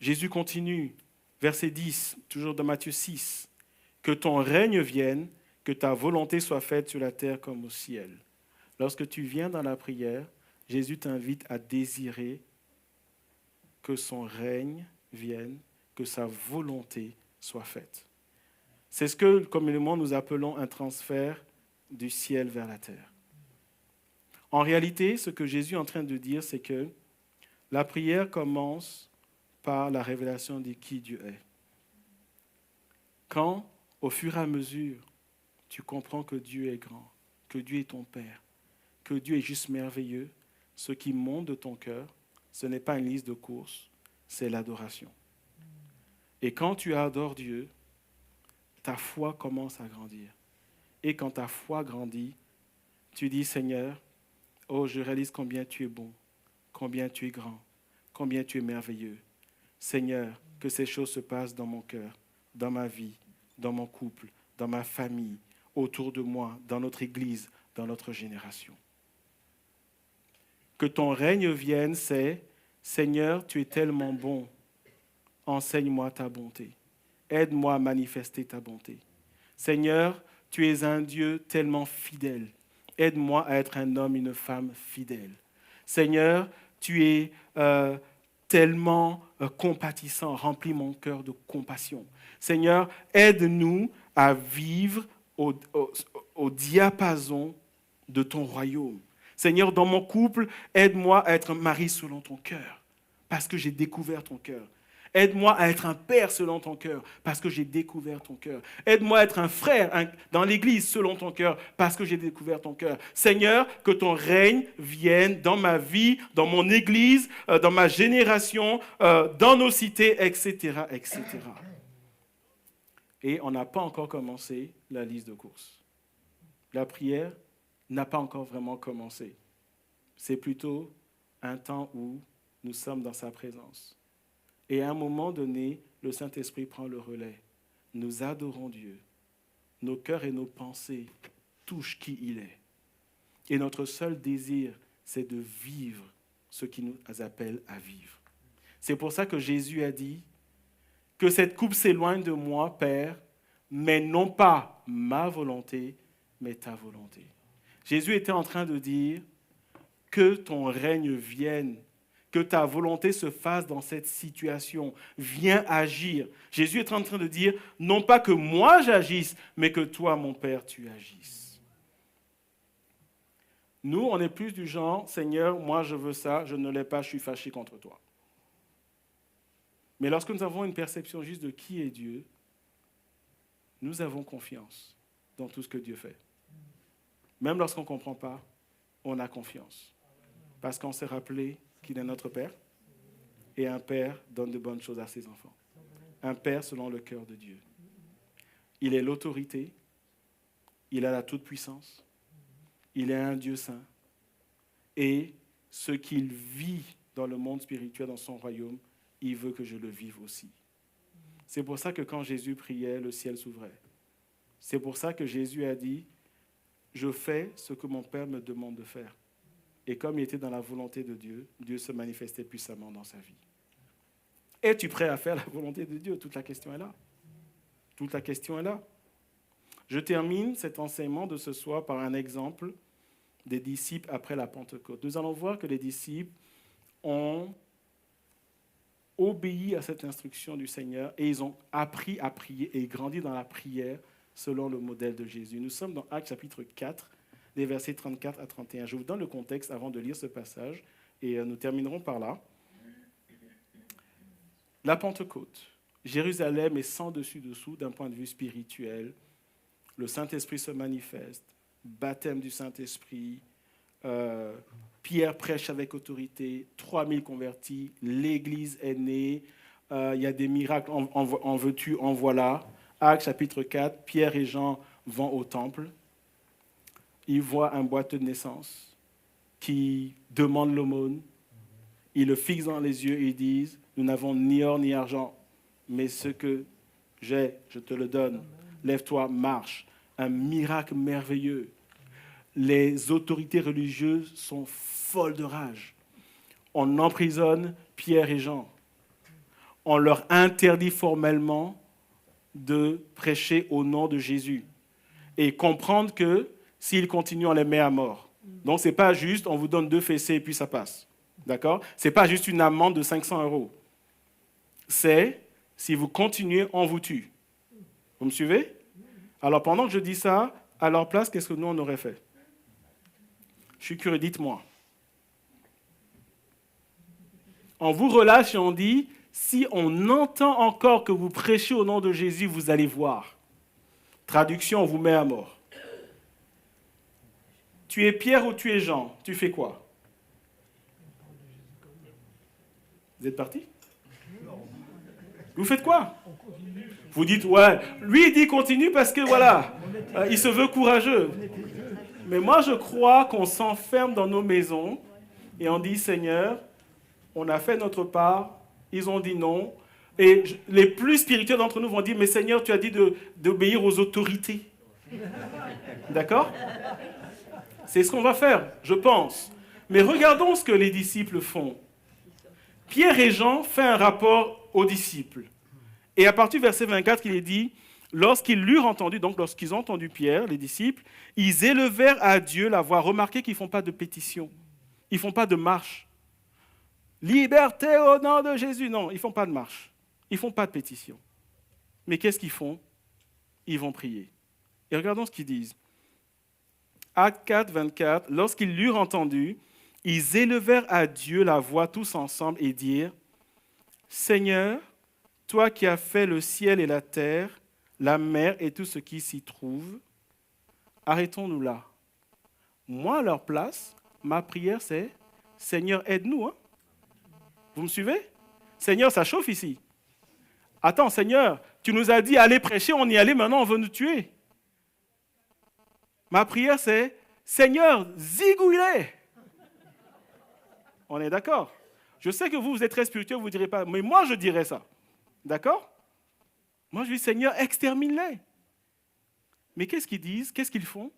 Jésus continue, verset 10, toujours dans Matthieu 6. « Que ton règne vienne, que ta volonté soit faite sur la terre comme au ciel. » Lorsque tu viens dans la prière, Jésus t'invite à désirer que son règne vienne, que sa volonté soit faite. C'est ce que communément nous appelons un transfert du ciel vers la terre. En réalité, ce que Jésus est en train de dire, c'est que la prière commence par la révélation de qui Dieu est. Quand, au fur et à mesure, tu comprends que Dieu est grand, que Dieu est ton Père, que Dieu est juste merveilleux, ce qui monte de ton cœur, ce n'est pas une liste de courses, c'est l'adoration. Et quand tu adores Dieu, ta foi commence à grandir. Et quand ta foi grandit, tu dis, Seigneur, oh, je réalise combien tu es bon, combien tu es grand, combien tu es merveilleux. Seigneur, que ces choses se passent dans mon cœur, dans ma vie, dans mon couple, dans ma famille, autour de moi, dans notre Église, dans notre génération. Que ton règne vienne, c'est, Seigneur, tu es tellement bon, enseigne-moi ta bonté. Aide-moi à manifester ta bonté. Seigneur, tu es un Dieu tellement fidèle. Aide-moi à être un homme, une femme fidèle. Seigneur, tu es tellement compatissant, remplis mon cœur de compassion. Seigneur, aide-nous à vivre au diapason de ton royaume. Seigneur, dans mon couple, aide-moi à être un mari selon ton cœur, parce que j'ai découvert ton cœur. Aide-moi à être un père selon ton cœur, parce que j'ai découvert ton cœur. Aide-moi à être un frère dans l'église selon ton cœur, parce que j'ai découvert ton cœur. Seigneur, que ton règne vienne dans ma vie, dans mon église, dans ma génération, dans nos cités, etc., etc. Et on n'a pas encore commencé la liste de courses. La prière n'a pas encore vraiment commencé. C'est plutôt un temps où nous sommes dans sa présence. Et à un moment donné, le Saint-Esprit prend le relais. Nous adorons Dieu. Nos cœurs et nos pensées touchent qui il est. Et notre seul désir, c'est de vivre ce qu'il nous appelle à vivre. C'est pour ça que Jésus a dit que cette coupe s'éloigne de moi, Père, mais non pas ma volonté, mais ta volonté. Jésus était en train de dire que ton règne vienne, que ta volonté se fasse dans cette situation. Viens agir. Jésus est en train de dire, non pas que moi j'agisse, mais que toi, mon Père, tu agisses. Nous, on est plus du genre, Seigneur, moi je veux ça, je ne l'ai pas, je suis fâché contre toi. Mais lorsque nous avons une perception juste de qui est Dieu, nous avons confiance dans tout ce que Dieu fait. Même lorsqu'on ne comprend pas, on a confiance. Parce qu'on s'est rappelé qu'il est notre Père, et un Père donne de bonnes choses à ses enfants. Un Père selon le cœur de Dieu. Il est l'autorité, il a la toute-puissance, il est un Dieu saint, et ce qu'il vit dans le monde spirituel, dans son royaume, il veut que je le vive aussi. C'est pour ça que quand Jésus priait, le ciel s'ouvrait. C'est pour ça que Jésus a dit, je fais ce que mon Père me demande de faire. Et comme il était dans la volonté de Dieu, Dieu se manifestait puissamment dans sa vie. Es-tu prêt à faire la volonté de Dieu? Toute la question est là. Toute la question est là. Je termine cet enseignement de ce soir par un exemple des disciples après la Pentecôte. Nous allons voir que les disciples ont obéi à cette instruction du Seigneur et ils ont appris à prier et grandi dans la prière selon le modèle de Jésus. Nous sommes dans Actes chapitre 4, des versets 34 à 31. Je vous donne le contexte avant de lire ce passage et nous terminerons par là. La Pentecôte. Jérusalem est sans dessus-dessous d'un point de vue spirituel. Le Saint-Esprit se manifeste, baptême du Saint-Esprit, Pierre prêche avec autorité, 3000 convertis, l'Église est née, il y a des miracles, en veux-tu, en voilà. Actes chapitre 4, Pierre et Jean vont au temple. Ils voient un boiteux de naissance qui demande l'aumône. Ils le fixent dans les yeux et ils disent, nous n'avons ni or ni argent, mais ce que j'ai, je te le donne. Lève-toi, marche. Un miracle merveilleux. Les autorités religieuses sont folles de rage. On emprisonne Pierre et Jean. on leur interdit formellement de prêcher au nom de Jésus. Et comprendre que s'ils continuent, on les met à mort. Donc, ce n'est pas juste, on vous donne 2 fessées et puis ça passe. D'accord? Ce n'est pas juste une amende de 500 €. C'est, si vous continuez, on vous tue. Vous me suivez? Alors, pendant que je dis ça, à leur place, qu'est-ce que nous, on aurait fait? Je suis curieux, dites-moi. On vous relâche et on dit, si on entend encore que vous prêchez au nom de Jésus, vous allez voir. Traduction, on vous met à mort. Tu es Pierre ou tu es Jean? Tu fais quoi? Vous êtes partis? Vous faites quoi? Vous dites, ouais, lui il dit continue parce que voilà, il se veut courageux. Mais moi je crois qu'on s'enferme dans nos maisons et on dit, Seigneur, on a fait notre part, ils ont dit non. Et les plus spirituels d'entre nous vont dire, mais Seigneur, tu as dit d'obéir aux autorités. D'accord? C'est ce qu'on va faire, je pense. Mais regardons ce que les disciples font. Pierre et Jean font un rapport aux disciples. Et à partir du verset 24, il est dit, lorsqu'ils l'eurent entendu, donc lorsqu'ils ont entendu Pierre, les disciples, ils élevèrent à Dieu la voix. Remarquez qu'ils ne font pas de pétition. Ils ne font pas de marche. Liberté au nom de Jésus. Non, ils ne font pas de marche. Ils ne font pas de pétition. Mais qu'est-ce qu'ils font? Ils vont prier. Et regardons ce qu'ils disent. Acte 4, 24, lorsqu'ils l'eurent entendu, ils élevèrent à Dieu la voix tous ensemble et dirent, Seigneur, toi qui as fait le ciel et la terre, la mer et tout ce qui s'y trouve, arrêtons-nous là. Moi, à leur place, ma prière c'est, Seigneur, aide-nous. Hein? Vous me suivez? Seigneur, ça chauffe ici. Attends, Seigneur, tu nous as dit aller prêcher, on y allait, maintenant on veut nous tuer. Ma prière c'est, Seigneur, zigouille-les. On est d'accord? Je sais que vous êtes très spirituel, vous ne direz pas, mais moi je dirais ça. D'accord? Moi je dis, Seigneur, extermine-les. Mais qu'est-ce qu'ils disent? Qu'est-ce qu'ils font?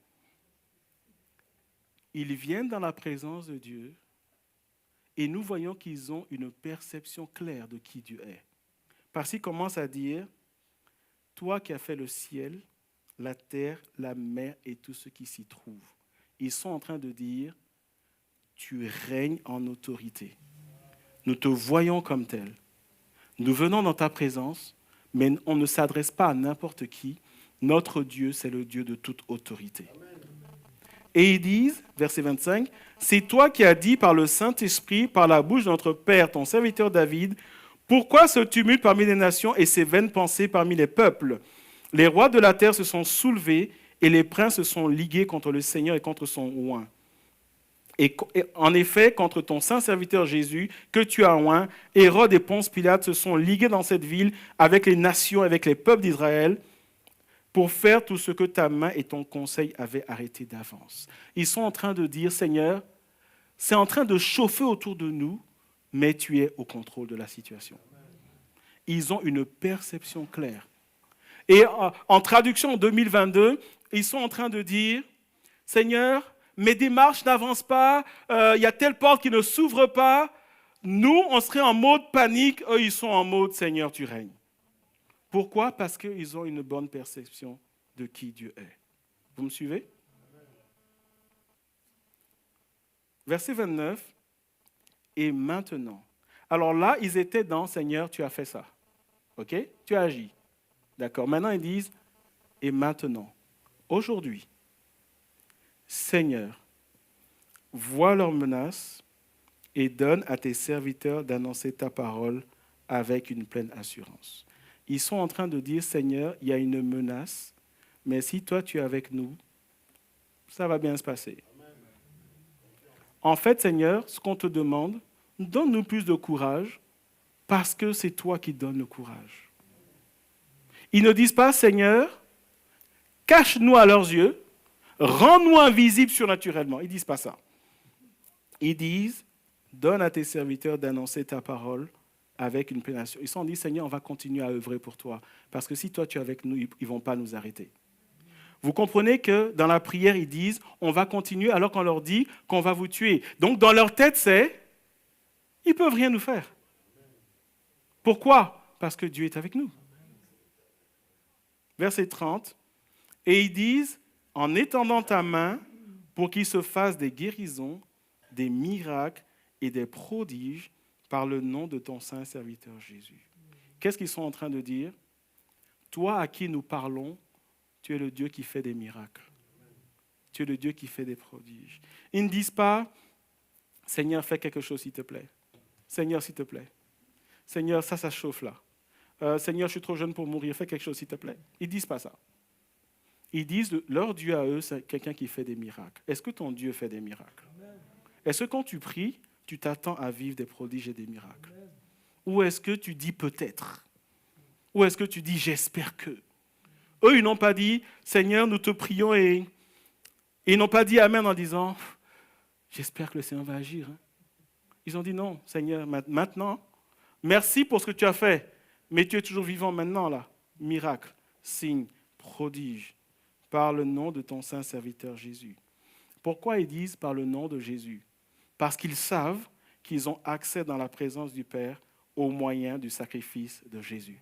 Ils viennent dans la présence de Dieu et nous voyons qu'ils ont une perception claire de qui Dieu est. Parce qu'ils commencent à dire, toi qui as fait le ciel, la terre, la mer et tout ce qui s'y trouve. Ils sont en train de dire, tu règnes en autorité. Nous te voyons comme tel. Nous venons dans ta présence, mais on ne s'adresse pas à n'importe qui. Notre Dieu, c'est le Dieu de toute autorité. Et ils disent, verset 25, c'est toi qui as dit par le Saint-Esprit, par la bouche de notre Père, ton serviteur David, pourquoi ce tumulte parmi les nations et ces vaines pensées parmi les peuples? Les rois de la terre se sont soulevés et les princes se sont ligués contre le Seigneur et contre son oint. Et en effet, contre ton saint serviteur Jésus, que tu as oint, Hérode et Ponce Pilate se sont ligués dans cette ville avec les nations, avec les peuples d'Israël, pour faire tout ce que ta main et ton conseil avaient arrêté d'avance. Ils sont en train de dire, Seigneur, c'est en train de chauffer autour de nous, mais tu es au contrôle de la situation. Ils ont une perception claire. Et en traduction 2022, ils sont en train de dire, Seigneur, mes démarches n'avancent pas, il y a telle porte qui ne s'ouvre pas. Nous, on serait en mode panique, eux, ils sont en mode, Seigneur, tu règnes. Pourquoi? Parce qu'ils ont une bonne perception de qui Dieu est. Vous me suivez? Verset 29. Et maintenant. Alors là, ils étaient dans, Seigneur, tu as fait ça. OK? Tu as agi. D'accord. Maintenant, ils disent, et maintenant, aujourd'hui, Seigneur, vois leurs menaces et donne à tes serviteurs d'annoncer ta parole avec une pleine assurance. Ils sont en train de dire, Seigneur, il y a une menace, mais si toi tu es avec nous, ça va bien se passer. En fait, Seigneur, ce qu'on te demande, donne-nous plus de courage, parce que c'est toi qui donnes le courage. Ils ne disent pas, Seigneur, cache-nous à leurs yeux, rends-nous invisibles surnaturellement. Ils ne disent pas ça. Ils disent, donne à tes serviteurs d'annoncer ta parole avec une pleine assurance. Ils se sont dit, Seigneur, on va continuer à œuvrer pour toi. Parce que si toi tu es avec nous, ils ne vont pas nous arrêter. Vous comprenez que dans la prière, ils disent, on va continuer alors qu'on leur dit qu'on va vous tuer. Donc dans leur tête, c'est, ils ne peuvent rien nous faire. Pourquoi? Parce que Dieu est avec nous. Verset 30. Et ils disent, en étendant ta main pour qu'il se fasse des guérisons, des miracles et des prodiges par le nom de ton saint serviteur Jésus. Qu'est-ce qu'ils sont en train de dire? Toi à qui nous parlons, tu es le Dieu qui fait des miracles. Tu es le Dieu qui fait des prodiges. Ils ne disent pas, Seigneur, fais quelque chose s'il te plaît. Seigneur, s'il te plaît. Seigneur, ça chauffe là. Seigneur, je suis trop jeune pour mourir, fais quelque chose s'il te plaît. Ils ne disent pas ça. Ils disent, leur Dieu à eux, c'est quelqu'un qui fait des miracles. Est-ce que ton Dieu fait des miracles? Est-ce que quand tu pries, tu t'attends à vivre des prodiges et des miracles? Ou est-ce que tu dis peut-être? Ou est-ce que tu dis j'espère que? Eux, ils n'ont pas dit, Seigneur, nous te prions et ils n'ont pas dit Amen en disant, j'espère que le Seigneur va agir. Ils ont dit non, Seigneur, maintenant, merci pour ce que tu as fait, mais tu es toujours vivant maintenant là. Miracle, signe, prodige, par le nom de ton saint serviteur Jésus. Pourquoi ils disent par le nom de Jésus? Parce qu'ils savent qu'ils ont accès dans la présence du Père au moyen du sacrifice de Jésus.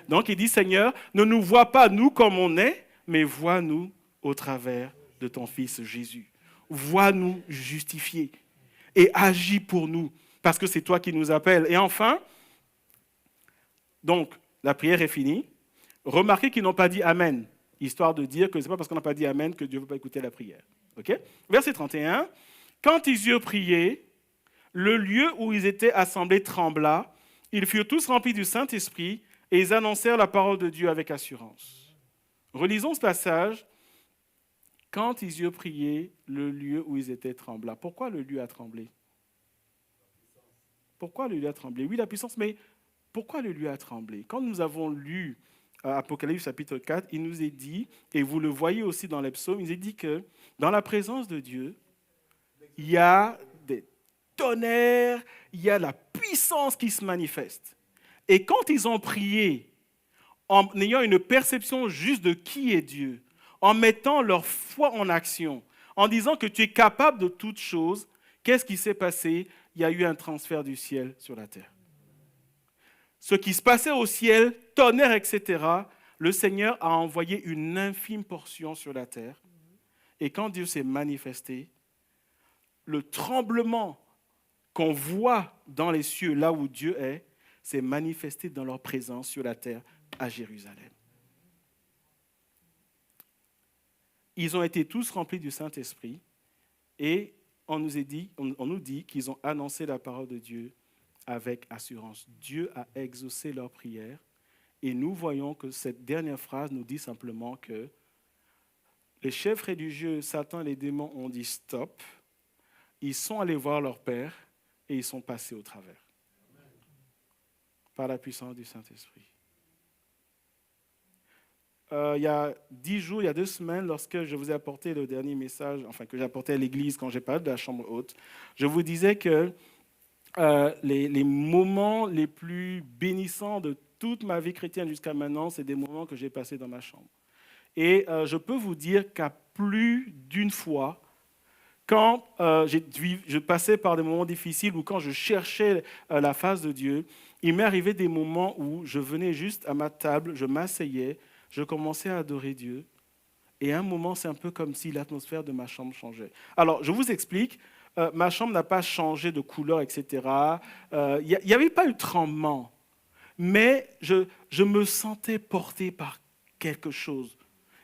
Donc il dit, Seigneur, ne nous vois pas nous comme on est, mais vois-nous au travers de ton Fils Jésus. Vois-nous justifier et agis pour nous, parce que c'est toi qui nous appelles. Et enfin, donc, la prière est finie. Remarquez qu'ils n'ont pas dit Amen, histoire de dire que ce n'est pas parce qu'on n'a pas dit Amen que Dieu ne veut pas écouter la prière. Okay? Verset 31, quand ils eurent prié, le lieu où ils étaient assemblés trembla, ils furent tous remplis du Saint-Esprit et ils annoncèrent la parole de Dieu avec assurance. Relisons ce passage. Quand ils eurent prié, le lieu où ils étaient trembla. Pourquoi le lieu a tremblé? Pourquoi le lieu a tremblé? Oui, la puissance, mais pourquoi le lieu a tremblé? Quand nous avons lu Apocalypse chapitre 4, il nous est dit, et vous le voyez aussi dans les psaumes, il nous est dit que dans la présence de Dieu, il y a des tonnerres, il y a la puissance qui se manifeste. Et quand ils ont prié, en ayant une perception juste de qui est Dieu, en mettant leur foi en action, en disant que tu es capable de toutes choses, qu'est-ce qui s'est passé? Il y a eu un transfert du ciel sur la terre. Ce qui se passait au ciel, tonnerre, etc., le Seigneur a envoyé une infime portion sur la terre. Et quand Dieu s'est manifesté, le tremblement qu'on voit dans les cieux, là où Dieu est, s'est manifesté dans leur présence sur la terre à Jérusalem. Ils ont été tous remplis du Saint-Esprit et on nous dit qu'ils ont annoncé la parole de Dieu avec assurance. Dieu a exaucé leurs prières et nous voyons que cette dernière phrase nous dit simplement que les chefs religieux, Satan et les démons ont dit stop. Ils sont allés voir leur Père et ils sont passés au travers. Par la puissance du Saint-Esprit. Il y a 10 jours, il y a 2 semaines, lorsque je vous ai apporté le dernier message, que j'ai apporté à l'église quand j'ai parlé de la chambre haute, je vous disais que les moments les plus bénissants de toute ma vie chrétienne jusqu'à maintenant, c'est des moments que j'ai passés dans ma chambre. Et je peux vous dire qu'à plus d'une fois, quand je passais par des moments difficiles ou quand je cherchais la face de Dieu, il m'est arrivé des moments où je venais juste à ma table, je m'asseyais, je commençais à adorer Dieu. Et à un moment, c'est un peu comme si l'atmosphère de ma chambre changeait. Alors, je vous explique. Ma chambre n'a pas changé de couleur, etc. Il n'y avait pas eu de tremblement. Mais je me sentais porté par quelque chose.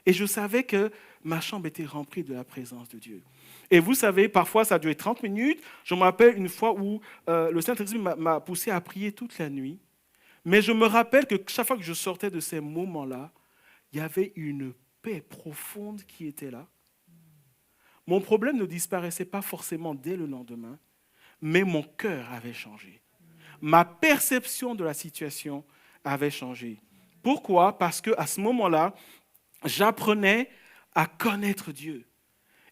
Et je savais que ma chambre était remplie de la présence de Dieu. Et vous savez, parfois, ça a duré 30 minutes. Je me rappelle une fois où le Saint-Esprit m'a poussé à prier toute la nuit. Mais je me rappelle que chaque fois que je sortais de ces moments-là, il y avait une paix profonde qui était là. Mon problème ne disparaissait pas forcément dès le lendemain, mais mon cœur avait changé. Ma perception de la situation avait changé. Pourquoi? Parce qu'à ce moment-là, j'apprenais à connaître Dieu.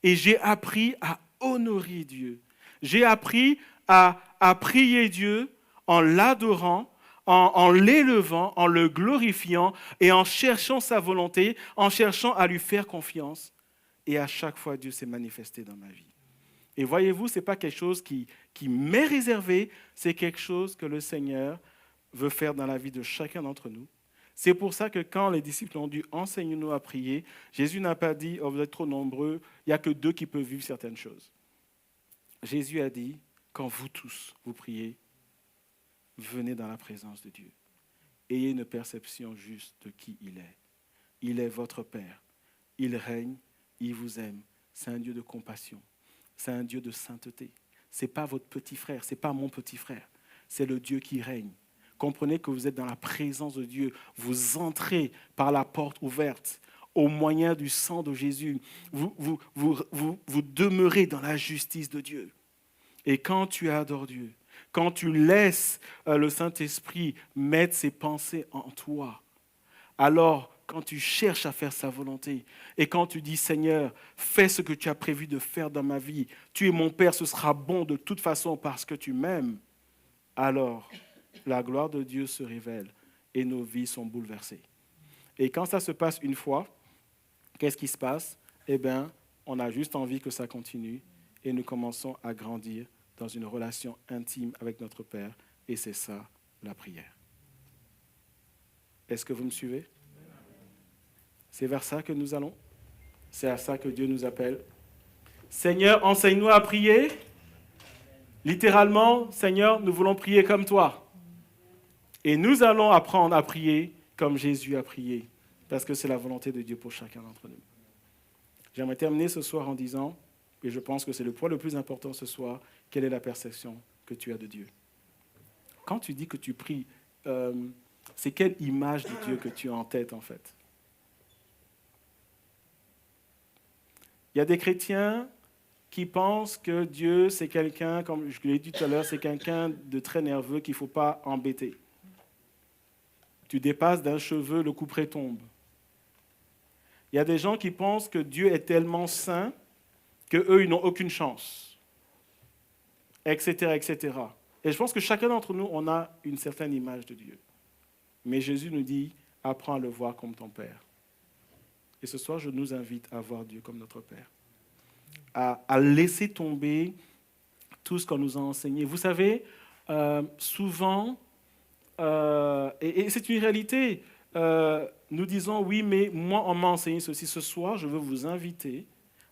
Et j'ai appris à honorer Dieu. J'ai appris à prier Dieu en l'adorant, en l'élevant, en le glorifiant et en cherchant sa volonté, en cherchant à lui faire confiance. Et à chaque fois, Dieu s'est manifesté dans ma vie. Et voyez-vous, ce n'est pas quelque chose qui m'est réservé, c'est quelque chose que le Seigneur veut faire dans la vie de chacun d'entre nous. C'est pour ça que quand les disciples ont dit « enseigne-nous à prier », Jésus n'a pas dit « oh, vous êtes trop nombreux, il n'y a que 2 qui peuvent vivre certaines choses ». Jésus a dit « quand vous tous, vous priez, venez dans la présence de Dieu. Ayez une perception juste de qui il est. Il est votre Père. Il règne, il vous aime. C'est un Dieu de compassion. C'est un Dieu de sainteté. Ce n'est pas votre petit frère, ce n'est pas mon petit frère. C'est le Dieu qui règne. Comprenez que vous êtes dans la présence de Dieu. Vous entrez par la porte ouverte au moyen du sang de Jésus. Vous demeurez dans la justice de Dieu. Et quand tu adores Dieu, quand tu laisses le Saint-Esprit mettre ses pensées en toi, alors quand tu cherches à faire sa volonté et quand tu dis « Seigneur, fais ce que tu as prévu de faire dans ma vie, tu es mon Père, ce sera bon de toute façon parce que tu m'aimes », alors la gloire de Dieu se révèle et nos vies sont bouleversées. Et quand ça se passe une fois, qu'est-ce qui se passe? Eh bien, on a juste envie que ça continue et nous commençons à grandir dans une relation intime avec notre Père. Et c'est ça, la prière. Est-ce que vous me suivez? C'est vers ça que nous allons. C'est à ça que Dieu nous appelle. Seigneur, enseigne-nous à prier. Littéralement, Seigneur, nous voulons prier comme toi. Et nous allons apprendre à prier comme Jésus a prié, parce que c'est la volonté de Dieu pour chacun d'entre nous. J'aimerais terminer ce soir en disant, et je pense que c'est le point le plus important ce soir, quelle est la perception que tu as de Dieu? Quand tu dis que tu pries, c'est quelle image de Dieu que tu as en tête en fait? Il y a des chrétiens qui pensent que Dieu, c'est quelqu'un, comme je l'ai dit tout à l'heure, c'est quelqu'un de très nerveux qu'il ne faut pas embêter. Tu dépasses d'un cheveu, le couperet tombe. Il y a des gens qui pensent que Dieu est tellement saint qu'eux, ils n'ont aucune chance, etc., etc. Et je pense que chacun d'entre nous, on a une certaine image de Dieu. Mais Jésus nous dit, apprends à le voir comme ton Père. Et ce soir, je nous invite à voir Dieu comme notre Père. À laisser tomber tout ce qu'on nous a enseigné. Vous savez, souvent, et c'est une réalité, nous disons, oui, mais moi, on m'a enseigné ceci. Ce soir, je veux vous inviter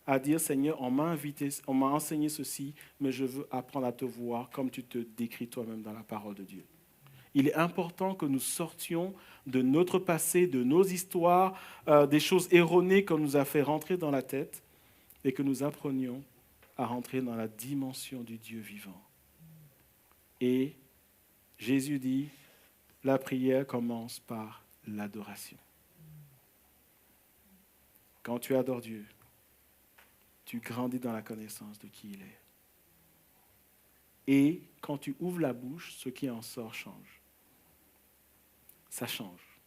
à dire, Seigneur, on m'a enseigné ceci, mais je veux apprendre à te voir comme tu te décris toi-même dans la parole de Dieu. Il est important que nous sortions de notre passé, de nos histoires, des choses erronées qu'on nous a fait rentrer dans la tête et que nous apprenions à rentrer dans la dimension du Dieu vivant. Et Jésus dit, la prière commence par l'adoration. Quand tu adores Dieu, tu grandis dans la connaissance de qui il est. Et quand tu ouvres la bouche, ce qui en sort change. Ça change.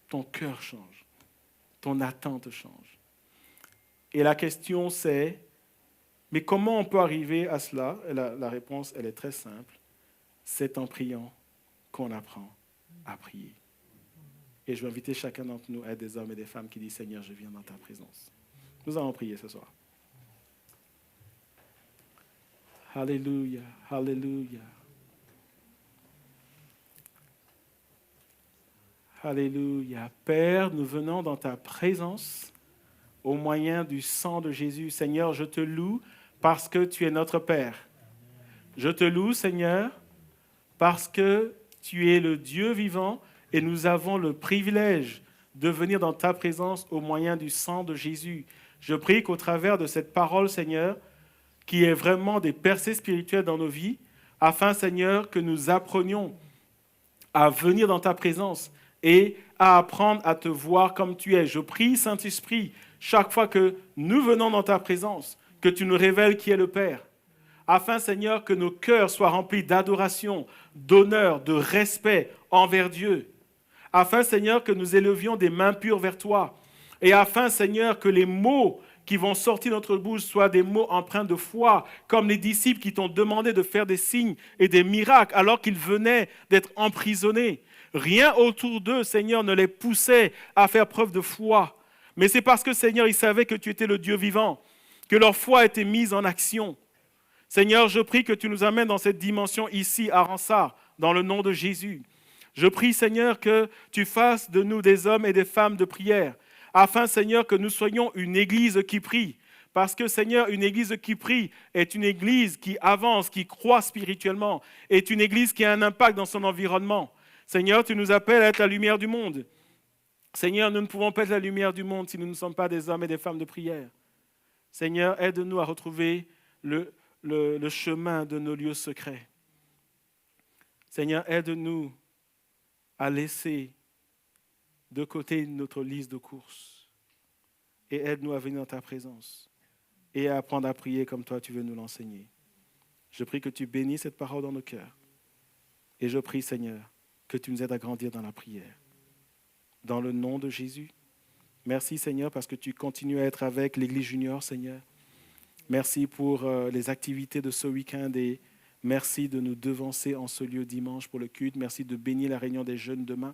Ton cœur change. Ton attente change. Et la question c'est, mais comment on peut arriver à cela? Et la réponse, elle est très simple. C'est en priant qu'on apprend à prier. Et je vais inviter chacun d'entre nous à être des hommes et des femmes qui disent, Seigneur, je viens dans ta présence. Nous allons prier ce soir. Alléluia, alléluia. Alléluia. Père, nous venons dans ta présence au moyen du sang de Jésus. Seigneur, je te loue parce que tu es notre Père. Je te loue, Seigneur, parce que tu es le Dieu vivant et nous avons le privilège de venir dans ta présence au moyen du sang de Jésus. Je prie qu'au travers de cette parole, Seigneur, qui est vraiment des percées spirituelles dans nos vies, afin, Seigneur, que nous apprenions à venir dans ta présence et à apprendre à te voir comme tu es. Je prie, Saint-Esprit, chaque fois que nous venons dans ta présence, que tu nous révèles qui est le Père, afin, Seigneur, que nos cœurs soient remplis d'adoration, d'honneur, de respect envers Dieu, afin, Seigneur, que nous élevions des mains pures vers toi, et afin, Seigneur, que les mots qui vont sortir de notre bouche soient des mots empreints de foi, comme les disciples qui t'ont demandé de faire des signes et des miracles alors qu'ils venaient d'être emprisonnés. Rien autour d'eux, Seigneur, ne les poussait à faire preuve de foi. Mais c'est parce que, Seigneur, ils savaient que tu étais le Dieu vivant, que leur foi était mise en action. Seigneur, je prie que tu nous amènes dans cette dimension ici, à Ransard, dans le nom de Jésus. Je prie, Seigneur, que tu fasses de nous des hommes et des femmes de prière, afin, Seigneur, que nous soyons une église qui prie. Parce que, Seigneur, une église qui prie est une église qui avance, qui croît spirituellement, est une église qui a un impact dans son environnement. Seigneur, tu nous appelles à être la lumière du monde. Seigneur, nous ne pouvons pas être la lumière du monde si nous ne sommes pas des hommes et des femmes de prière. Seigneur, aide-nous à retrouver le chemin de nos lieux secrets. Seigneur, aide-nous à laisser de côté notre liste de courses et aide-nous à venir dans ta présence et à apprendre à prier comme toi tu veux nous l'enseigner. Je prie que tu bénisses cette parole dans nos cœurs et je prie, Seigneur, que tu nous aides à grandir dans la prière. Dans le nom de Jésus. Merci, Seigneur, parce que tu continues à être avec l'Église junior, Seigneur. Merci pour les activités de ce week-end et merci de nous devancer en ce lieu dimanche pour le culte. Merci de bénir la réunion des jeunes demain.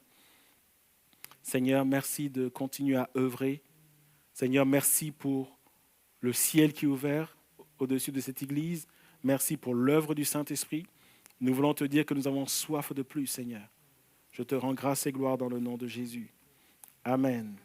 Seigneur, merci de continuer à œuvrer. Seigneur, merci pour le ciel qui est ouvert au-dessus de cette église. Merci pour l'œuvre du Saint-Esprit. Nous voulons te dire que nous avons soif de plus, Seigneur. Je te rends grâce et gloire dans le nom de Jésus. Amen.